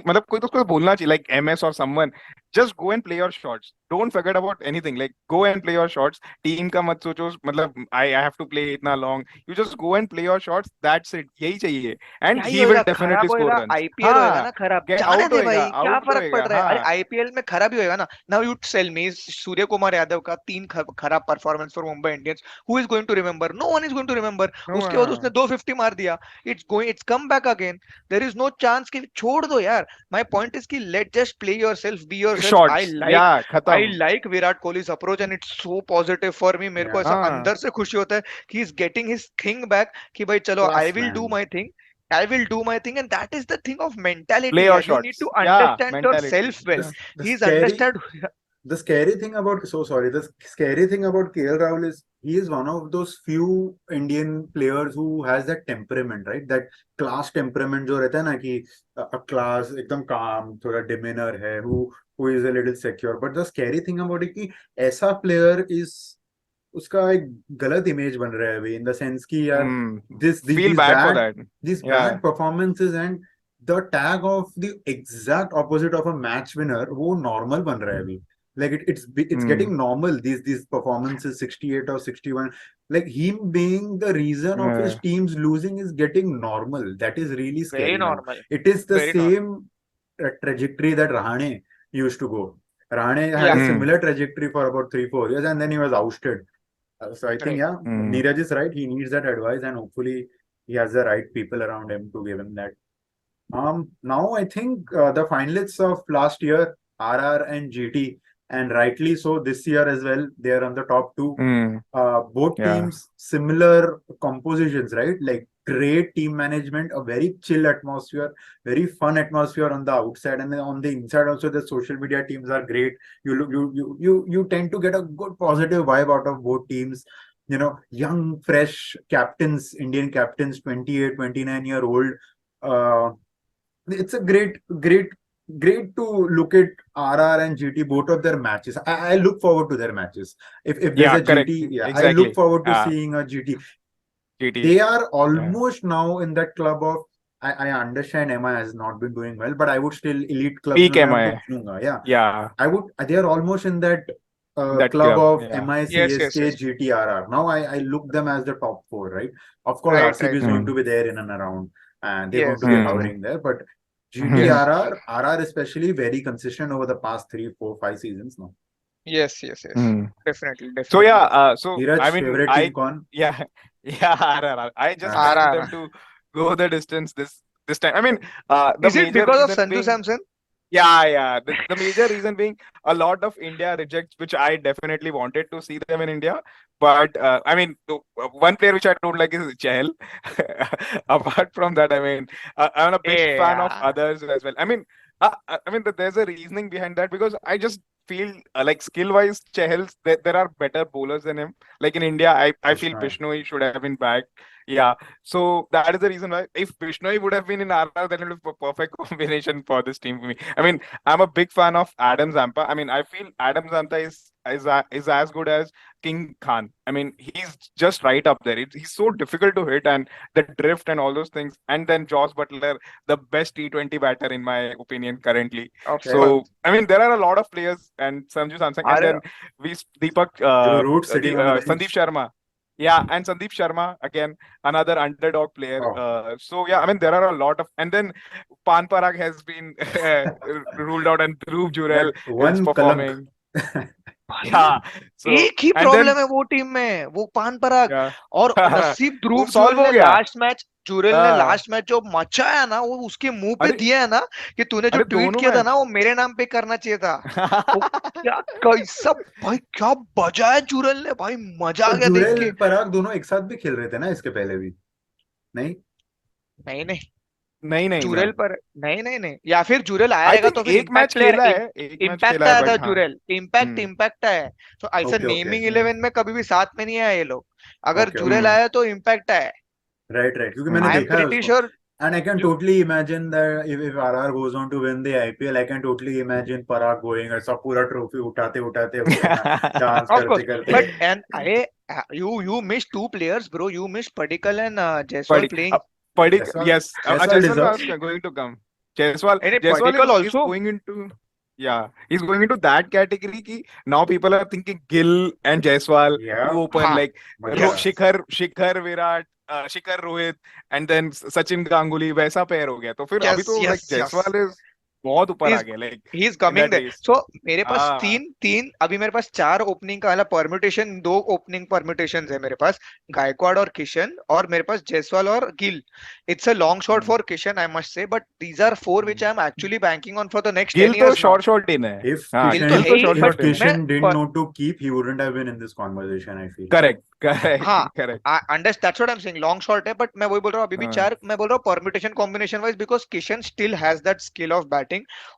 मतलब कोई तो उसको बोलना चाहिए, like MS or someone, just go and play your shots. Don't forget about anything. Like go and play your shots. Team का मत सोचो, मतलब I have to play इतना long. You just go and play your shots. That's it. यही चाहिए. क्या And he he होएगा, will definitely खराब score होएगा, runs. आईपीएल होएगा हाँ, ना खराब, get जाने out दे होएगा, भाई, क्या out फर्क पड़ होएगा. रहा है। अरे हाँ. आईपीएल में खराब ही होएगा ना। Now you tell me, Suryakumar Yadav का तीन खराब performance for Mumbai Indians, who is going to remember? No one is going to remember. उसके बाद उसने No. 250 मार दिया, it's come back again. There is no chance कि छोड़ दो यार। माय पॉइंट इज कि let just play yourself, be yourself. Shots. Yeah, I खत्म. Like Virat Kohli's approach and it's so positive for me. मेरे को Yeah. ऐसा हाँ. अंदर से खुशी होता है कि is getting his thing back, कि भाई चलो आई Trust, will do man. My thing, I will do my thing, and that is the thing of Play mentality. your Yeah, you need to shots. Yeah, understand mentality. yourself well. The, the He's scary understood. the scary thing about so sorry the scary thing about KL Rahul is he is one of those few Indian players who has that temperament, right? That class temperament जो रहता है ना कि a class एकदम calm, थोड़ा demeanor है, who is a little secure. But the scary thing about it कि ऐसा player is उसका एक गलत इमेज बन रहा है अभी, इन द सेंस कि यार Hmm. this Feel these bad for bad that. these Yeah. bad performances and the tag of the exact opposite of a match winner वो normal बन रहा है अभी. Like it's Hmm. getting normal, these performances 68 or 61, like him being the reason of his Yeah. teams losing is getting normal. That is really Very scary now. normal. It is the Very normal. same trajectory that Rahane used to go. Rahane had a Yeah. Hmm. similar trajectory for about 3-4 years and then he was ousted. So I think, Right. yeah, Hmm. Neeraj is right. He needs that advice, and hopefully he has the right people around him to give him that. Now I think the finalists of last year, RR and GT, and rightly so this year as well, they are on the top two. Hmm. Both Yeah. teams similar compositions, right? Like great team management, a very chill atmosphere, very fun atmosphere on the outside, and then on the inside also the social media teams are great. You tend to get a good positive vibe out of both teams. You know, young, fresh captains, Indian captains, 28, 29-year old. Uh, it's a great to look at RR and GT, both of their matches. I look forward to their matches. If there's Yeah, a correct. GT, yeah, I look Exactly. forward to seeing a GT. GT. They are Yeah. almost now in that club of, I understand MI has not been doing well, but I would still elite clubs Peak में मैं उनको MI. गिनूंगा. Yeah, Yeah. I would. They are almost in that That club club. of Yeah. MI, Yes, yes, CSK, yes. GTRR. Now I look them as the top four, right? Of course, Right, RCB right. is going Hmm. to be there in and around, and they're going Yes, to be yes. Hmm. hovering there. But Hmm. Yes. GTRR, RR especially, very consistent over the past 3, 4, 5 seasons now. Yes, yes, yes. Hmm. Definitely, So definitely. yeah, so I Neeraj, mean, favorite team con? yeah, yeah, RRR. I just Ah, want RR. them to go the distance this time. I mean, the Is it major because of reason Sanju being, Samson? yeah. The major reason being a lot of India rejects, which I definitely wanted to see them in India. But I mean, one player which I don't like is Chahal. Apart from that, I mean, I'm a big fan of Yeah. others as well. I mean, there's a reasoning behind that because I just feel like skill-wise, Chahal's there are better bowlers than him. Like in India, I feel Bishnoi. Bishnoi should have been back. Yeah, so that is the reason why if Bishnoi would have been in RR, then it would be a perfect combination for this team for me. I mean, I'm a big fan of Adam Zampa. I mean, I feel Adam Zampa is as good as King Khan. I mean, he's just right up there. He's so difficult to hit and the drift and all those things. And then Josh Butler, the best T20 batter in my opinion currently. Of Okay. course. So I mean, there are a lot of players and Sanju Samsung, and Are then Deepak, Joe Root the sitting on the Sandeep bench. Sharma. Yeah, and Sandeep Sharma again, another underdog player. Oh, So yeah, I mean there are a lot of, and then Pan Parag has been ruled out, and Dhruv that Jurel is one kalank. performing. भाई Yeah. So एक ही and problem then है वो team में, वो पान पराग। yeah, और नसीब वो ध्रुव सॉल्व हो गया. जुरेल ने हाँ, लास्ट मैच जो मचाया ना, वो उसके मुंह पे अरे दिया है ना, कि तूने जो अरे ट्वीट दोनों किया था ना मैच. वो मेरे नाम पे करना चाहिए था। वो क्या कैसा, भाई क्या बजाया जुरेल ने, भाई मजा आ और गया देख जुरेल के। पराग दोनों एक साथ भी खेल रहे थे ना इसके पहले भी, नहीं? नहीं नहीं, नहीं नहीं जुरेल था। पर नहीं नहीं नहीं, या फिर जुरेल आया आई रहेगा थिंक तो फिर एक मैच इम्पैक्ट प्लेयर, खेला है, एक मैच इम्पैक्ट खेला है, आया था बट हाँ। जुरेल, इम्पैक्ट हम्म इम्पैक्ट आया है। तो ऐसा ओके ओके नेमिंग 11 में कभी भी साथ में नहीं आए ये लोग। अगर ओके जुरेल ओके हम्म आया तो इम्पैक्ट आया है। राइट राइट, क्योंकि मैंने हम्म आई एम देखा है प्रिटी उसको. Sure. And I can totally imagine that if RR goes on to win the IPL, I can totally imagine Parag going ऐसा पूरा ट्रॉफी उठाते उठाते उसके डांस Of करते course, करते. but and I you missed two players, bro. You missed Padikkal and Jaiswal Padi, playing. Padi, Jaiswal, yes. Jaiswal Jaiswal deserves. was going to come. Jaiswal, And Jaiswal Padikkal is also. going into, yeah, he's going into that category. Ki now people are thinking Gill and Jaiswal to Yeah, open हाँ, like yes. Shikhar Virat, Shikhar Rohit, and then Sachin Ganguly वैसा pair हो गया. तो फिर अभी Yes, तो like yes, yes. Jaiswal is बहुत ऊपर आ He's गया like he's in coming that there. race. So मेरे पास हाँ. तीन तीन अभी मेरे पास चार ओपनिंग का वाला परम्यूटेशन, दो ओपनिंग परम्यूटेशंस है मेरे पास, गायकवाड़ और किशन, और मेरे पास जायसवाल और Gill. It's a long shot hmm, for Kishan I must say, but these are four which hmm. I am actually banking on for the next Gill 10 तो years now. शॉर्ट इन है. if हाँ, गिल तो गिल है तो ही, शॉर्ट If बट इन है. मैं Kishan didn't know to keep, he wouldn't have been in this conversation, I feel. Correct correct हाँ, correct. Understand that's what I am saying, long shot है, but मैं वही बोल रहा हूँ अभी भी चार, मैं बोल रहा हूँ permutation combination wise, because Kishan still has that skill of batting.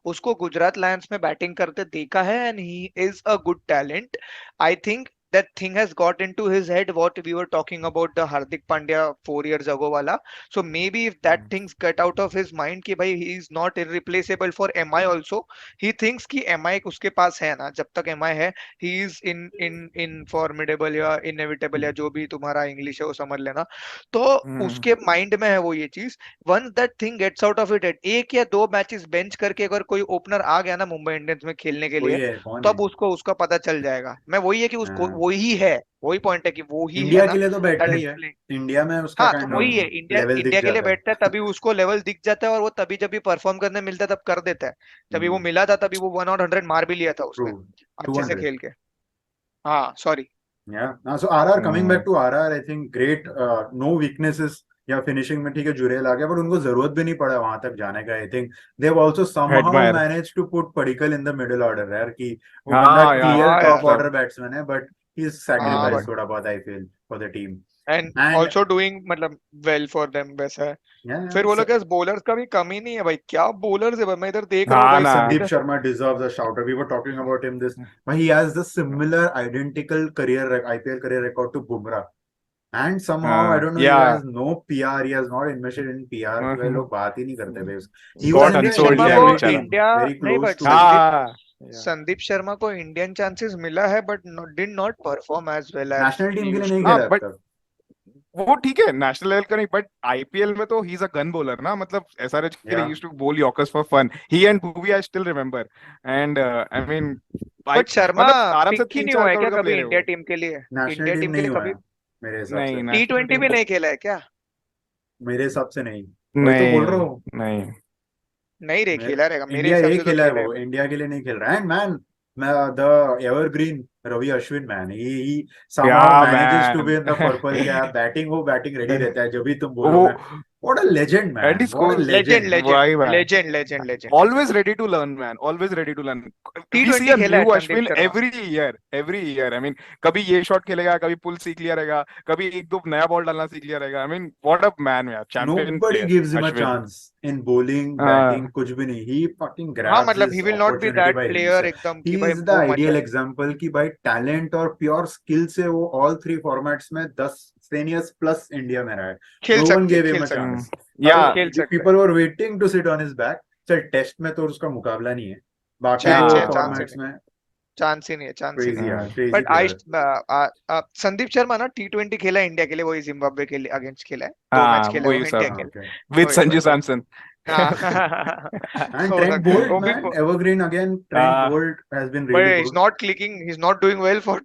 उसको गुजरात लायंस में बैटिंग करते देखा है and he is a good talent. I think that thing has got into his head what we were talking about the Hardik Pandya 4 years ago wala. So maybe if that things get out of his mind कि भाई he is not irreplaceable for MI also, he thinks कि MI उसके पास है ना, जब तक MI है he is in formidable या इनएविटेबल या जो भी तुम्हारा इंग्लिश है वो समझ लेना. तो उसके माइंड में है वो ये चीज. Once that thing gets out of it, एक या दो मैचेस बेंच करके अगर कोई ओपनर आ गया ना मुंबई इंडियंस में खेलने के कोई लिए, है, कौन है? तब उसको उसका पता चल जाएगा. मैं वही है कि उसको हाँ, वही है, वही पॉइंट है कि वो ही है इंडिया ना, के लिए तो बैठता दैट ही इज है. प्लेइंग. इंडिया में उसका हाँ तो काइंड वही ऑफ है, इंडिया लेवल दिख इंडिया के लिए जाता है. बैठता है तभी उसको लेवल दिख जाता है, और वो तभी जब भी परफॉर्म करने मिलता है तब कर देता है. जब वो मिला था तभी वो 1 और 100 मार भी लिया था ट्रू. उसने, अच्छे से 200. खेल के. हाँ sorry. Yeah. So RR, coming back to RR, I think great. No weaknesses या फिनिशिंग में ठीक है, जुरेल आ गया, बट उनको जरूरत भी नहीं पड़ा वहां तक जाने का. I think they have also somehow admire. Manage to put Padikkal in the middle order यार, कि वो बंदा हाँ यार क्लियर हाँ टॉप यार. मतलब ऑर्डर बैट्समैन है, बट ही इज हाँ सैक्रिफाइस बट थोड़ा बहुत I feel for the team. And and also doing मतलब वेल फॉर देम वैसा है. या फिर वो लोग बॉलर्स का भी कमी नहीं है भाई, क्या बॉलर्स है भाई, मैं इधर देख रहा हूँ हाँ भाई ना. Sandeep इधर. Sharma deserves a shout out. We were talking about him this. But he has the similar identical IPL career record to Bumrah. And somehow, I हाँ don't know, he या has no PR. He has not invested in PR. कि भाई लोग बात ही नहीं करते भाई He was got in the Sandeep unsold Sharma India यार को B बेचारा. team, इंडिया very नहीं, close बट to. हाँ या. संदीप शर्मा को इंडियन चांसेस मिला है, but did not perform as well as National ही team के लिए यूज्ड नहीं टू. हाँ खेला अब बट तक. वो ठीक है नेशनल लेवल का नहीं, बट आईपीएल में तो he is a gun bowler ना. मतलब एसआरएच के लिए Yeah. Used to bowl yorkers for fun. He and Bhuvi I still remember. And I mean भाई बट शर्मा मतलब आराम से पिक ही तीन नहीं चार हुआ है करोड़ क्या का कभी प्लेयर है इंडिया वो. टीम के लिए? नेशनल इंडिया टीम टीम के नहीं लिए हुआ कभी है मेरे हिसाब नहीं से. टी नेशनल ट्वेंटी टीम भी को. नहीं खेला है क्या? मेरे हिसाब से नहीं. वही तो बोल रहा नहीं हूँ. नहीं. नहीं रे, खेला रहेगा मेरे इंडिया हिसाब ये से, तो खेला है, खेला है वो भाई. इंडिया के लिए नहीं खेल रहा है. And man, the evergreen Ravi Ashwin man, he somehow क्या manages to man. be in the purple cap. Batting वो बैटिंग रेडी रहता है जब भी तुम वो बोलोगे. What a legend, and he man. What a scores. Legend legend. Legend वही man. Legend legend legend legend. Always ready to learn, man. Always ready to learn. T We see twenty a खेला new है Sandeep Ashwin Sharma. every year. Every year. I mean, कभी ये shot खेलेगा, कभी पुल सीख लिया रहेगा, कभी एक दो नया बॉल डालना सीख लिया रहेगा. I mean, what a man, यार. Champion Nobody player, gives him a Ashwin. chance in bowling, batting, हाँ कुछ भी नहीं. He fucking हाँ grabs मतलब his he will not be opportunity that by player himself. एकदम He कि भाई is the वो ideal मचा. example कि भाई talent और pure skill से वो all three formats में 10 years plus India में रहा है. खेल No one सकते, gave him खेल a सकते, chance. या. खेल सकते. People were waiting to sit on his back. चल टेस्ट में तो उसका मुकाबला नहीं है, बाकी छे दो छे हाँ चांस ही फॉर्मेट्स नहीं, में चांस ही नहीं है, चांस ही नहीं क्रेजी है. यार, हाँ crazy but I player. Sandeep Sharma ना टी 20 खेला है इंडिया के लिए, वही जिम्बाब्वे के लिए अगेंस्ट खेला है, 2 मैच हाँ खेला है वो वही इंडिया सब. के लिए. ओके. With वही संजू वही वही. सैमसन. हाँ. And हो Trent सकता है Bolt, वो भी, man, evergreen again. Trent हाँ. Bolt has been but really he's good. not clicking, he's not doing well for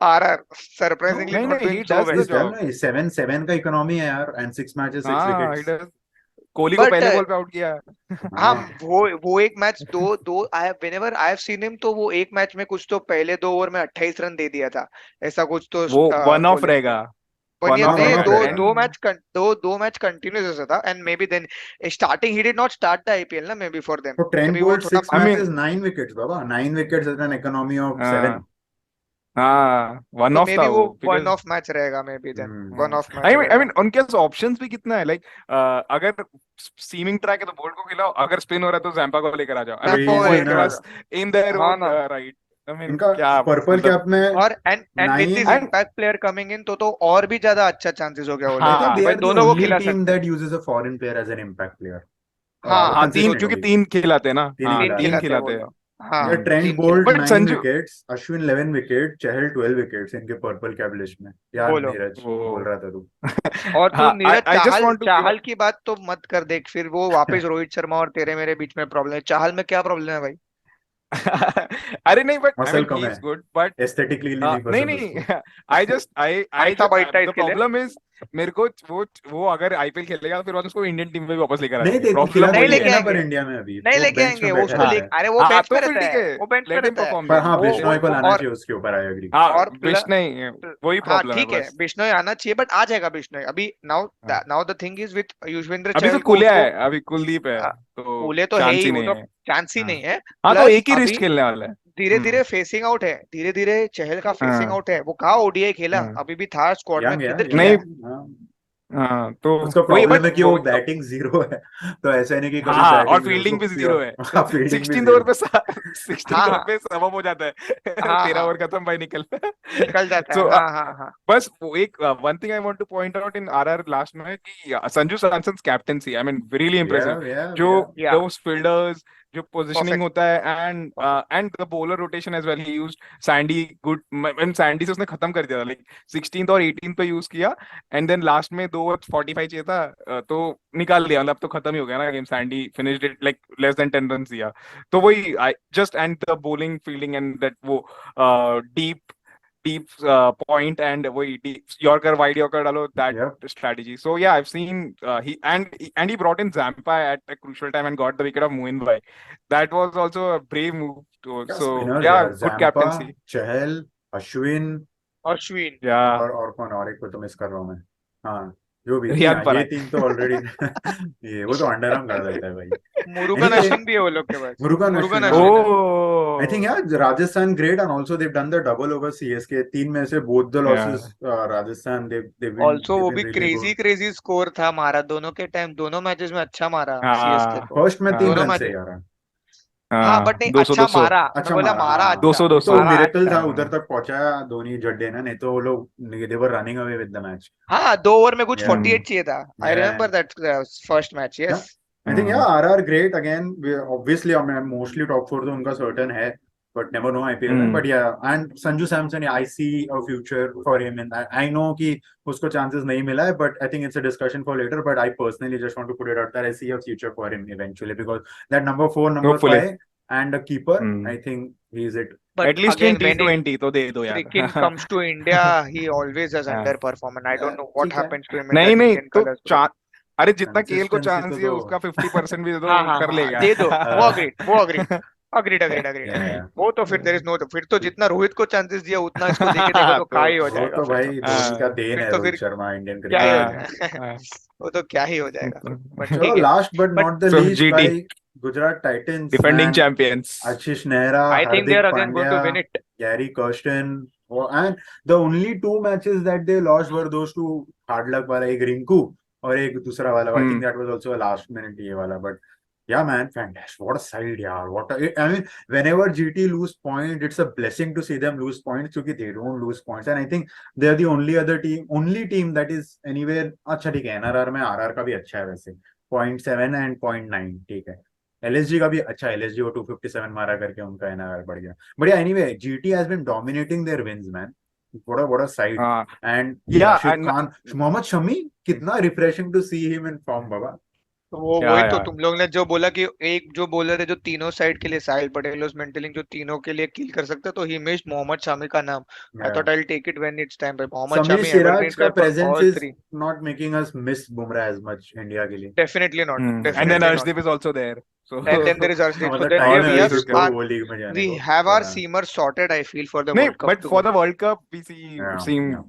RR, No, surprisingly नहीं not नहीं, doing he so does the well. he's done. job. 7-7 का economy है यार, and 6 matches, 6 wickets. हाँ he does. Kohli को but पहले ball पे out किया. हाँ, हाँ. वो एक मैच दो दो आई whenever I have seen him, तो वो एक मैच में कुछ तो पहले 2 ओवर में 28 रन दे दिया था, ऐसा कुछ तो वो वन ऑफ कोहली. रहेगा. वन बनियत ऑफ हाँ, वन नहीं, रहेगा. ऑफ दो रहेगा. दो एंड मैच दो मैच कंटिन्यूस ऐसा था, and maybe then starting he did not start the IPL ना, maybe for them. So Trent तभी वो Bolt थोड़ा six आई बाद. Mean matches, 9 wickets, Baba. 9 wickets at an economy of 7. हाँ one तो of May था B वो वो वन बिकॉज ऑफ मैच रहेगा, maybe then one of I match mean रहेगा। उनके पास ऑप्शंस भी कितना है लाइक अगर सीमिंग ट्रैक है तो बोल्ट को खिलाओ, अगर स्पिन हो रहा है तो जैम्पा को लेकर आ जाओ। आई मीन टेम्पो वही को वही उनके ना, लेकर आ पास जाओ। इन देयर हाँ ओन ना। राइट। आई मीन इनका क्या पर्पल मतलब। कैप में और and with this 9, and impact player coming in तो और भी ज्यादा अच्छा चांसेस हो गया वो I लोग का think हाँ कि they भाई are the दोनों को only खिला team सकते हैं। that uses a foreign player as an impact player, हाँ हाँ तीन, दो क्योंकि consistently. तीन खिलाते हैं ना, तीन ही हाँ तीन खिलाते तीन हैं। खिलाते हैं वो खिलाते हैं। लोग। हाँ या ट्रेंट तीन बोल्ट खिलाते but 9 Sanju wickets, Ashwin 11 wicket, Chahal 12 wickets इनके पर्पल कैप लिस्ट में। हैं। यार बोलो। नीरज वो बोल रहा था तू। और तू हाँ Neeraj I just Chahal want to give. Chahal की बात तो मत कर, देख फिर वो वापस रोहित शर्मा और तेरे मेरे बीच में प्रॉब्लम है। चाहल में क्या प्रॉब्लम है भाई? अरे नहीं, बट आई मसल मीन कम ही है, इज गुड बट एस्थेटिकली नहीं नहीं पसंद नहीं, उसको। आई जस्ट आई पैसा बैठता है द इसके लिए। प्रॉब्लम इज मेरे को वो अगर आईपीएल खेलेगा तो फिर बाद में उसको इंडियन टीम में भी वापस लेकर आ नहीं जाएंगे, देखो प्रॉब्लम खिलाते नहीं वही भी लेके है है। ना, पर आएंगे, इंडिया में अभी नहीं वो लेके बेंच आएंगे में वो, बैठा उसको हाँ रहता ले, है। अरे वो हाँ बेंच पे तो फिर रहता ठीक है, है, वो बेंच पे लेट हिम रहता है। परफॉर्म पर देन, हाँ, वो लेट हिम बिश्नोई को परफॉर्म। लाना और चाहिए उसके ऊपर, आई एग्री। हाँ और बिश्नोई, वही हाँ प्रॉब्लम है ठीक है, बस। बिश्नोई आना चाहिए बट आ जाएगा बिश्नोई अभी। नाउ हाँ। Now the thing is with Yuzvendra अभी तो चहल को कुलिया उसको है, अभी कुलदीप है, तो कूले तो है चांस ही, ही वो नहीं तो है। चांस ही नहीं हाँ है। हाँ, तो प्लस एक ही रिस्ट अभी खेलने वाला है। धीरे धीरे फेसिंग आउट है, धीरे धीरे चहल का फेसिंग हाँ आउट है। वो कहाँ ओडीआई खेला, हाँ अभी भी था स्क्वाड में, यंग है, किधर यंग खेला नहीं, है, है? हाँ। हाँ तो उसका वही, प्रॉब्लम बट है कि वो वो बैटिंग जीरो है। तो ऐसा नहीं कि कभी हाँ, और बैटिंग भी उसको फील्डिंग भी जीरो है। प्योर, फील्डिंग भी 16 ओवर जीरो। पे 16 हाँ ओवर हाँ पे सबअप हो जाता है। हाँ 13 हाँ, ओवर खत्म भाई, निकल। निकल जाता है। सो हाँ हाँ हाँ बस वो एक one thing I want to point out in RR last में कि Sanju Samson's captaincy, I mean really या इंप्रेसिव। या जो या या दो फील्डर्स, जो पोजीशनिंग परफेक्ट होता है, and perfect. And the bowler rotation as well, he used Sandy good, and Sandy से उसने खत्म कर दिया था लाइक 16th और 18th पे यूज किया, एंड देन लास्ट में 2 ओवर 45 चाहिए था, तो निकाल दिया, मतलब तो खत्म ही हो गया ना game. Sandy finished it like less than 10 run दिया। तो वही I just, and the bowling fielding and that वो डीप deep point and वही deep Yorker wide Yorker डालो, that या strategy. So yeah, I've seen he brought in Zampa at a crucial time and got the wicket of Moin Bhai. That was also a brave move. क्या So spinners yeah, यार, good Zampa, captaincy. चहल, Ashwin, Ashwin, Yeah, और कौन, और एक को तो miss कर रहा हूँ मैं। हाँ, जो भी तीन, Riyan हाँ, ये Parak. तीन तो ऑलरेडी। ये वो तो अंडर आर्म कर देता है भाई। मुरुगन एनीवे, अश्विन भी है वो लोग के पास। मुरुगन मुरुगन अश्विन, हाँ। अश्विन है। आई थिंक Oh, यार Rajasthan great and also they've done the double over CSK. तीन में से both the losses yeah. Rajasthan, also they've वो been भी really crazy good। Crazy score था मारा दोनों के टाइम, दोनों मैचेस में अच्छा मारा सीएसके हाँ को। फर्स्ट में तीन दोनों हाँ रन से मैचेस, यार। हाँ बट हाँ, नहीं 200 अच्छा 200, मारा, मैं अच्छा बोला मारा, मारा हाँ। अच्छा, 200 वो तो 200। मारा मिरेकल अच्छा। था, उधर तक पहुंचाया धोनी जड्डे ने, नहीं तो वो लोग they were running away with the match. हाँ 2 ओवर में कुछ या 48 चाहिए था। I yeah remember that first match, yeah yes. I think यार RR great again. Obviously mostly top four तो उनका सर्टन है, बट नेवर नो आईपीएल में। But yeah, and Sanju Samson, I see a future for him in, I know कि उसको chances नहीं मिला है, but I think it's a discussion for later. But I personally just want to put it out that I see a future for him eventually, because that number 4, number Hopefully. 5 and a keeper, I think he is it. But At least again in when it T20 तो दे दो यार। freaking comes to India, he always has हाँ। underperformed, and I don't know what ठीक है, happens to him in नहीं that नहीं Indian तो colors, bro. अरे जितना केएल को कंसिस्टेंसी चांस तो दिया दो। उसका 50% भी दे दो, हाँ वो हाँ कर हाँ लेगा। दे दो, वो अह, अग्रीड, वो अग्रीड, अग्रीड अग्रीड अग्रीड या अग्रीड। वो तो फिर देर इज नो, फिर तो जितना रोहित को चांसेस दिया उतना इसको देके देखो तो क्या तो ही हो वो जाएगा तो फिर तो। भाई धोनी का हाँ देन फिर है, तो रोहित फिर शर्मा इंडियन क्या ही क्रिकेट हो हाँ में। जाएगा। हाँ। वो तो क्या ही हो जाएगा। बट चलो, ठीक है। Last but but not the So least GT भाई, Gujarat Titans defending man, champions. Ashish Nehra, I think they are Hardik again going Pandya, to win it. Gary Kirsten, and the only two matches that they lost were those two hard luck वाला, एक रिंकू और एक दूसरा वाला। I think hmm. That was also a last minute ये वाला। But yeah man, fantastic, what a side yaar, what a, I mean, whenever GT lose point, it's a blessing to see them lose points, क्योंकि they don't lose points, and I think they are the only team that is anywhere। अच्छा ठीक है, NRR में RR का भी अच्छा है वैसे, 0.7 एंड 0.9, ठीक है। एलएसजी का भी अच्छा, एलएसजी वो 257 मारा करके उनका एनआरआर बढ़ गया। बढ़िया, anyway GT has been dominating their wins man, what a side। हाँ एंड ये या राशिद खान, मोहम्मद शमी, कितना refreshing to see him in form बाबा। तो वो या वही तो या तुम लोग ने जो बोला कि एक जो बॉलर है जो तीनों साइड के लिए, साहिल पटेल और मेंटलिंग जो तीनों के लिए किल कर सकता है, तो ही मिस्ड मोहम्मद शामी का नाम। I Yeah. Thought I will take it when it's time, by Mohammed Sameer Shami Siraj evergreen का player for presence all is three. Not making us miss Bumrah as much India के लिए। Definitely not, and then definitely not. Arshdeep is also there, And then so there is Arshdeep. So मतलब then all time है we are places Arshdeep को can. smart. वो league में जाने We को, have but our seamers sorted, I feel, for the नहीं World Cup but to for go. The world cup we see yeah, seem yeah.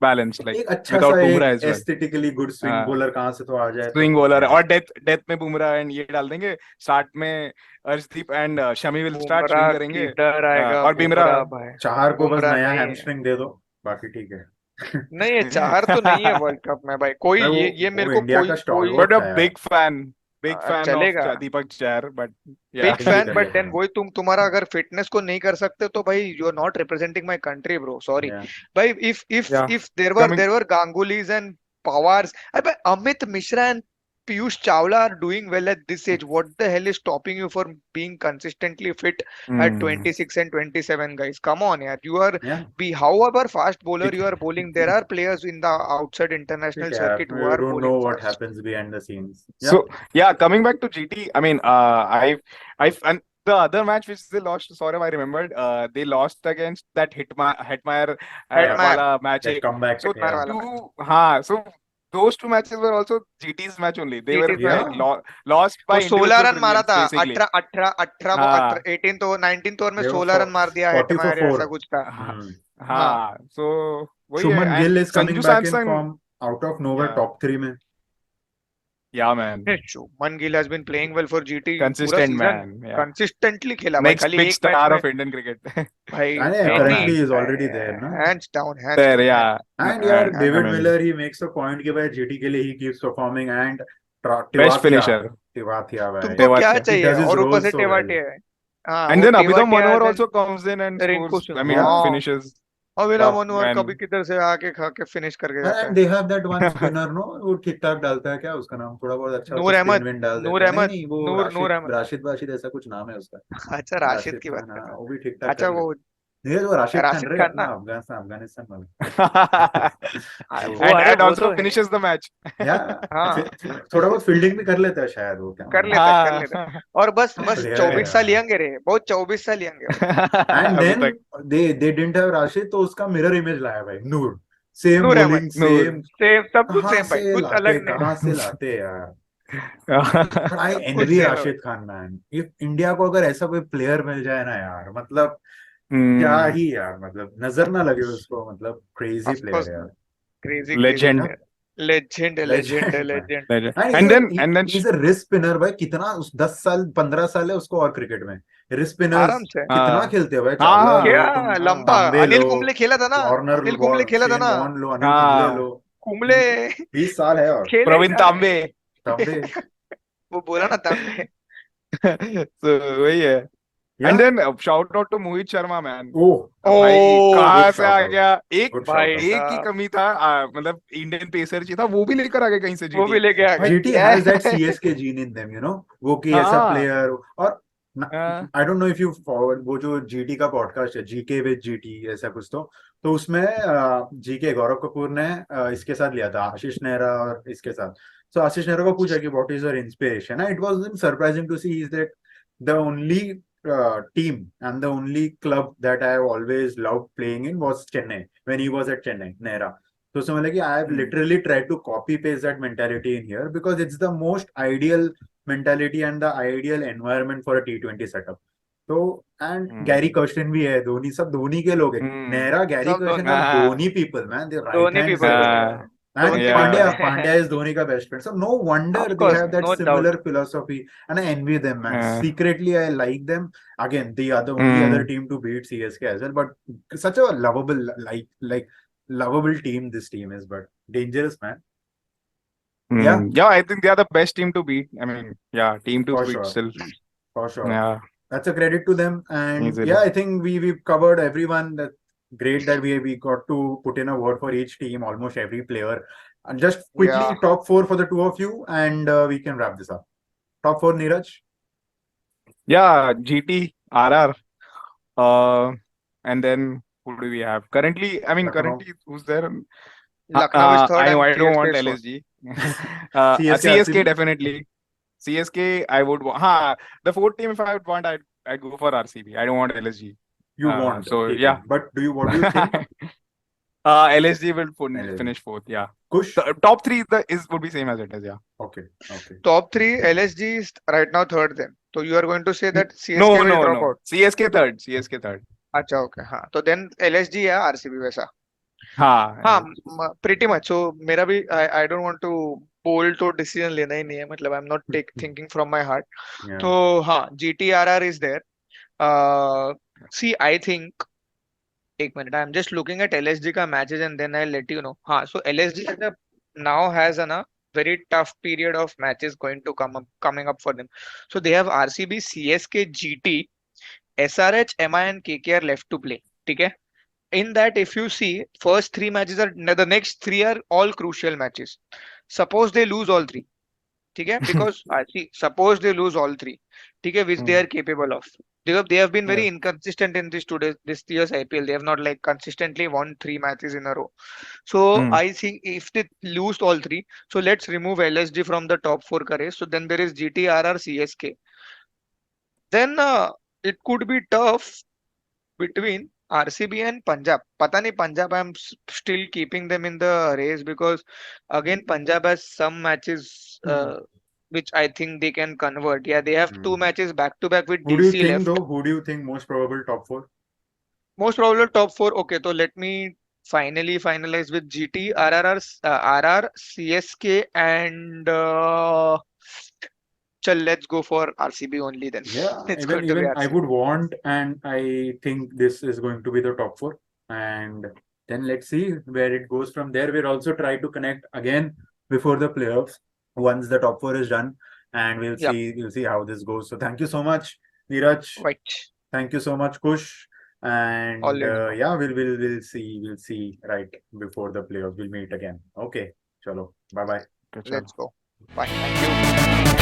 balanced, like एक अच्छा सा without Bumrah एक as well. Aesthetically good swing हाँ, bowler कहाँ से तो आ जाए तो स्विंग बॉलर yeah, और डेथ में बुमराह एंड ये डाल देंगे स्टार्ट में. Arshdeep and Shami will start swing Bumrah करेंगे. किधर आएगा और बुमराह. बुमराह भाई? चार को बस बुमराह नया नहीं है। हैमस्ट्रिंग दे दो बाकी ठीक है नहीं है, चार तो नहीं है वर्ल्ड कप में भाई कोई। भाई ये मेरे वो को इंडिया कोई का कोई बट स्टॉलवर्थ अ था यार बिग फैन ऑफ चलेगा। दीपक चहर, बट या. बिग फैन, टिपिकल बट है देन वही तुम्हारा अगर फिटनेस को नहीं कर सकते तो भाई you are not representing my country bro, sorry. yeah. भाई इफ इफ या if there were coming. There were Gangulys and Pawars, अबे Amit Mishra and Piyush Chawla are doing well at this age. What the hell is stopping you from being consistently fit at 26 and 27, guys? Come on, yaar. You are Yeah. however fast bowler ठीक you are bowling, there are players in the outside ठीक international है यार, circuit who you are don't know bowling what fast. happens behind the scenes. Yeah. So yeah, coming back to GT, I mean, and the other match which they lost, sorry, I remembered, they lost against that Hitmire Yeah. Admire, wala match. That comeback. So Admire Yeah. wala match. so those two matches were also GT's match only. They were GT Yeah. lost वो by 16 individual run मारा brilliance था। basically. 18 18 18 हाँ 18 तो 19 over में They were 16 run मार दिया 40 for Hetmyer या 4. ऐसा कुछ था। हाँ Hmm. हाँ हाँ. So वही है. Shubman And Gill is coming Sanju back in Samson, form out of nowhere, yeah, top 3 में. yeah, man, Shubman Gill has been playing well for GT पूरा consistent season. man, yeah. Consistently खेला भाई, Next खाली big एक match star में of Indian cricket. भाई And Yeah, नहीं। currently man. he is already there, na? Hands There, down yeah. And यार I David mean, Miller, he makes a point कि भाई GT के लिए he keeps performing and best Tiwatia, finisher. Tiwatia तुमको भाई, क्या Tewatia. he चाहिए? does his और ऊपर role से so well. टेवाटे है। हाँ And वो then Abhidham Tewatia Manohar then also comes in and Rinku scores. Singh, I mean, Yeah. हाँ finishes. अविनाम Yeah, मनोहर कभी man. किधर से आके खा के फिनिश करके जाता And है। they have that one spinner, no? वो ठीक ठाक डालता है, क्या उसका नाम? थोड़ा बहुत अच्छा नूर अच्छा स्पिन अहमद, विन डाल नूर देता है. नहीं अहमद, नहीं, वो नूर राशिद अहमद। राशिद वाशिद ऐसा कुछ नाम है उसका. अच्छा राशिद राशिद की बात खान, कर हाँ रहा वो भी ठीक ठाक है। अच्छा कर ले. वो नहीं वो राशिद खान राशिद रे, खान अपना ना। अफगानिस्तान वाला. वो वो and अरे and वो also तो है। finishes the match. या हाँ थोड़ा बहुत फील्डिंग भी कर लेता है शायद, वो क्या कर मालूम. लेता है, कर हाँ. लेता है। और बस क्या बस प्लेयर है 24 साल यार. यंग है रे, बहुत 24 साल यंग है वो। एंड अभी देन तक. दे डिडंट हैव राशिद, तो उसका मिरर इमेज लाया भाई, Noor. Same Noor Ahmad bowling, Noor. Same. Same, सब कुछ कहाँ सेम भाई, से कुछ लाते, अलग कहाँ से नहीं। लाते यार. बट आई सब कुछ एनवी सेम है भाई। Rashid Khan man. If India को अगर ऐसा कोई प्लेयर मिल जाए ना यार, मतलब क्या Hmm. ही यार, मतलब नजर ना लगे उसको, मतलब क्रेजी ऑफ प्लेयर कोर्स यार. Crazy crazy Legend. Player. Legend है, लेजेंड है, legend man. Legend. Legend. And And then he's a wrist spinner भाई. कितना 10 साल 15 साल है उसको और क्रिकेट में. wrist spinners आराम से। कितना हाँ खेलते हैं भाई. चावला हाँ लो क्या तुम, लंबा। तांबे लो, अनिल कुंबले खेला था ना। वार्नर, अनिल कुंबले खेला था शेन ना। वॉर्न लो, अनिल कुंबले हाँ. लो. कुंबले 20 साल है और खेले प्रवीण ना। तांबे. तांबे. वो बोला ना तांबे। So वही है. या And then shout out to Mohit Sharma, man. ओह, भाई गुड कहाँ से आ शॉट आउट, गया. एक गुड शॉट भाई आउट. एक ही साहब कमी था, मतलब इंडियन पेसर चाहिए था, वो भी लेकर आ गए कहीं से वो भी जीटी. लेके आ भाई गए। GT has that CSK gene in them, you know, वो कि ऐसा हाँ प्लेयर. और हाँ. I don't know if you forward वो जो GT का पॉडकास्ट है, जीके विद GT ऐसा कुछ, तो उसमें जीके गौरव कपूर ने इसके साथ लिया था, आशीष नेहरा और इसके साथ. सो आशीष नेहरा को पूछा कि what is your inspiration. It was surprising to see is that the only team and the only club that I have always loved playing in was Chennai when he was at Chennai, Nehra. So समझ लगे, I have hmm, literally tried to copy paste that mentality in here because it's the most ideal mentality and the ideal environment for a T20 setup. तो and Gary hmm, Kirsten भी है, धोनी, सब धोनी के लोग हैं. हम्म, Nehra, Gary सब Kirsten are हाँ Dhoni people man, दे right Dhoni hand people से. बोले हाँ. And धोनी या. पीपल Pandya, है। Pandya is Dhoni ka best friend. So no wonder of they course have that no doubt. similar philosophy, and I envy them, man. हाँ. Secretly, I like them. Again, they are the only other hmm, team to beat CSK as well. But such a lovable, like lovable team. This team is, but dangerous, man. Yeah, Yeah, I think they are the best team to beat. I mean, yeah, team to for beat sure, still. for sure. Yeah, That's a credit to them. And yeah, easily. I think we've covered everyone. That great that we got to put in a word for each team, almost every player. And just या quickly, top four for the two of you, and we can wrap this up. Top four, Neeraj. Yeah, GT, RR, and then who do we have? Currently, I mean, Lucknow. currently, who's there? Lucknow is third I know and I don't CSK want is fourth. LSG. CSK, CSK RCB. definitely. CSK, I would want. The fourth team, if I would want, I'd go for RCB. I don't want LSG. You want, So okay. yeah. But what do you think? LSG will LSG. finish fourth. Yeah. Kush? The top three would be same as it is. Yeah. Okay, okay. Top three LSG is right now third then, तो you are going to say that No, CSK will no, drop no. Out. CSK third. CSK third. अच्छा okay हाँ, तो then LSG या RCB वैसा। हाँ, हाँ, pretty much. So मेरा भी I don't want to bold तो decision लेना ही नहीं है, मतलब I'm not thinking from my heart. Yeah. तो हाँ, GTRR is there. See, I think एक minute. I'm just looking at LSG का matches and then I'll let you know. हाँ, so LSG now has a very tough period of matches going to coming up for them. So they have RCB, CSK, GT, SRH, MI and KKR left to play. ठीक है? In that, if you see, first three matches are the next three are all crucial matches. Suppose they lose all three. ठीक है, because see, suppose they lose all three, ठीक है, which they are capable of. They have been Yeah. very inconsistent in this year's IPL. They have not like consistently won three matches in a row. So Hmm. I think if they lose all three, so let's remove LSG from the top four careers. So then there is GTRR, CSK. Then it could be tough between RCB and Punjab. पता नहीं Punjab, I'm still keeping them in the race because again Punjab has some matches which I think they can convert. Yeah, they have two Mm. matches back to back with Who do you DC think left. though? Who do you think most probable top four? Most probable top four. Okay, so let me finally finalize with GT, RR, CSK, and chal, let's go for RCB only then. Yeah, It's even going to be even I RCB. would want, and I think this is going to be the top four. And then let's see where it goes from there. We'll also try to connect again before the playoffs once the top four is done, and Yeah, we'll see how this goes. So thank you so much, Neeraj. right. Thank you so much, Kush. And Already. yeah, we'll see right before the playoffs. We'll meet again. Okay, chalo, bye bye. Okay, chalo. Let's go. Bye. Thank you.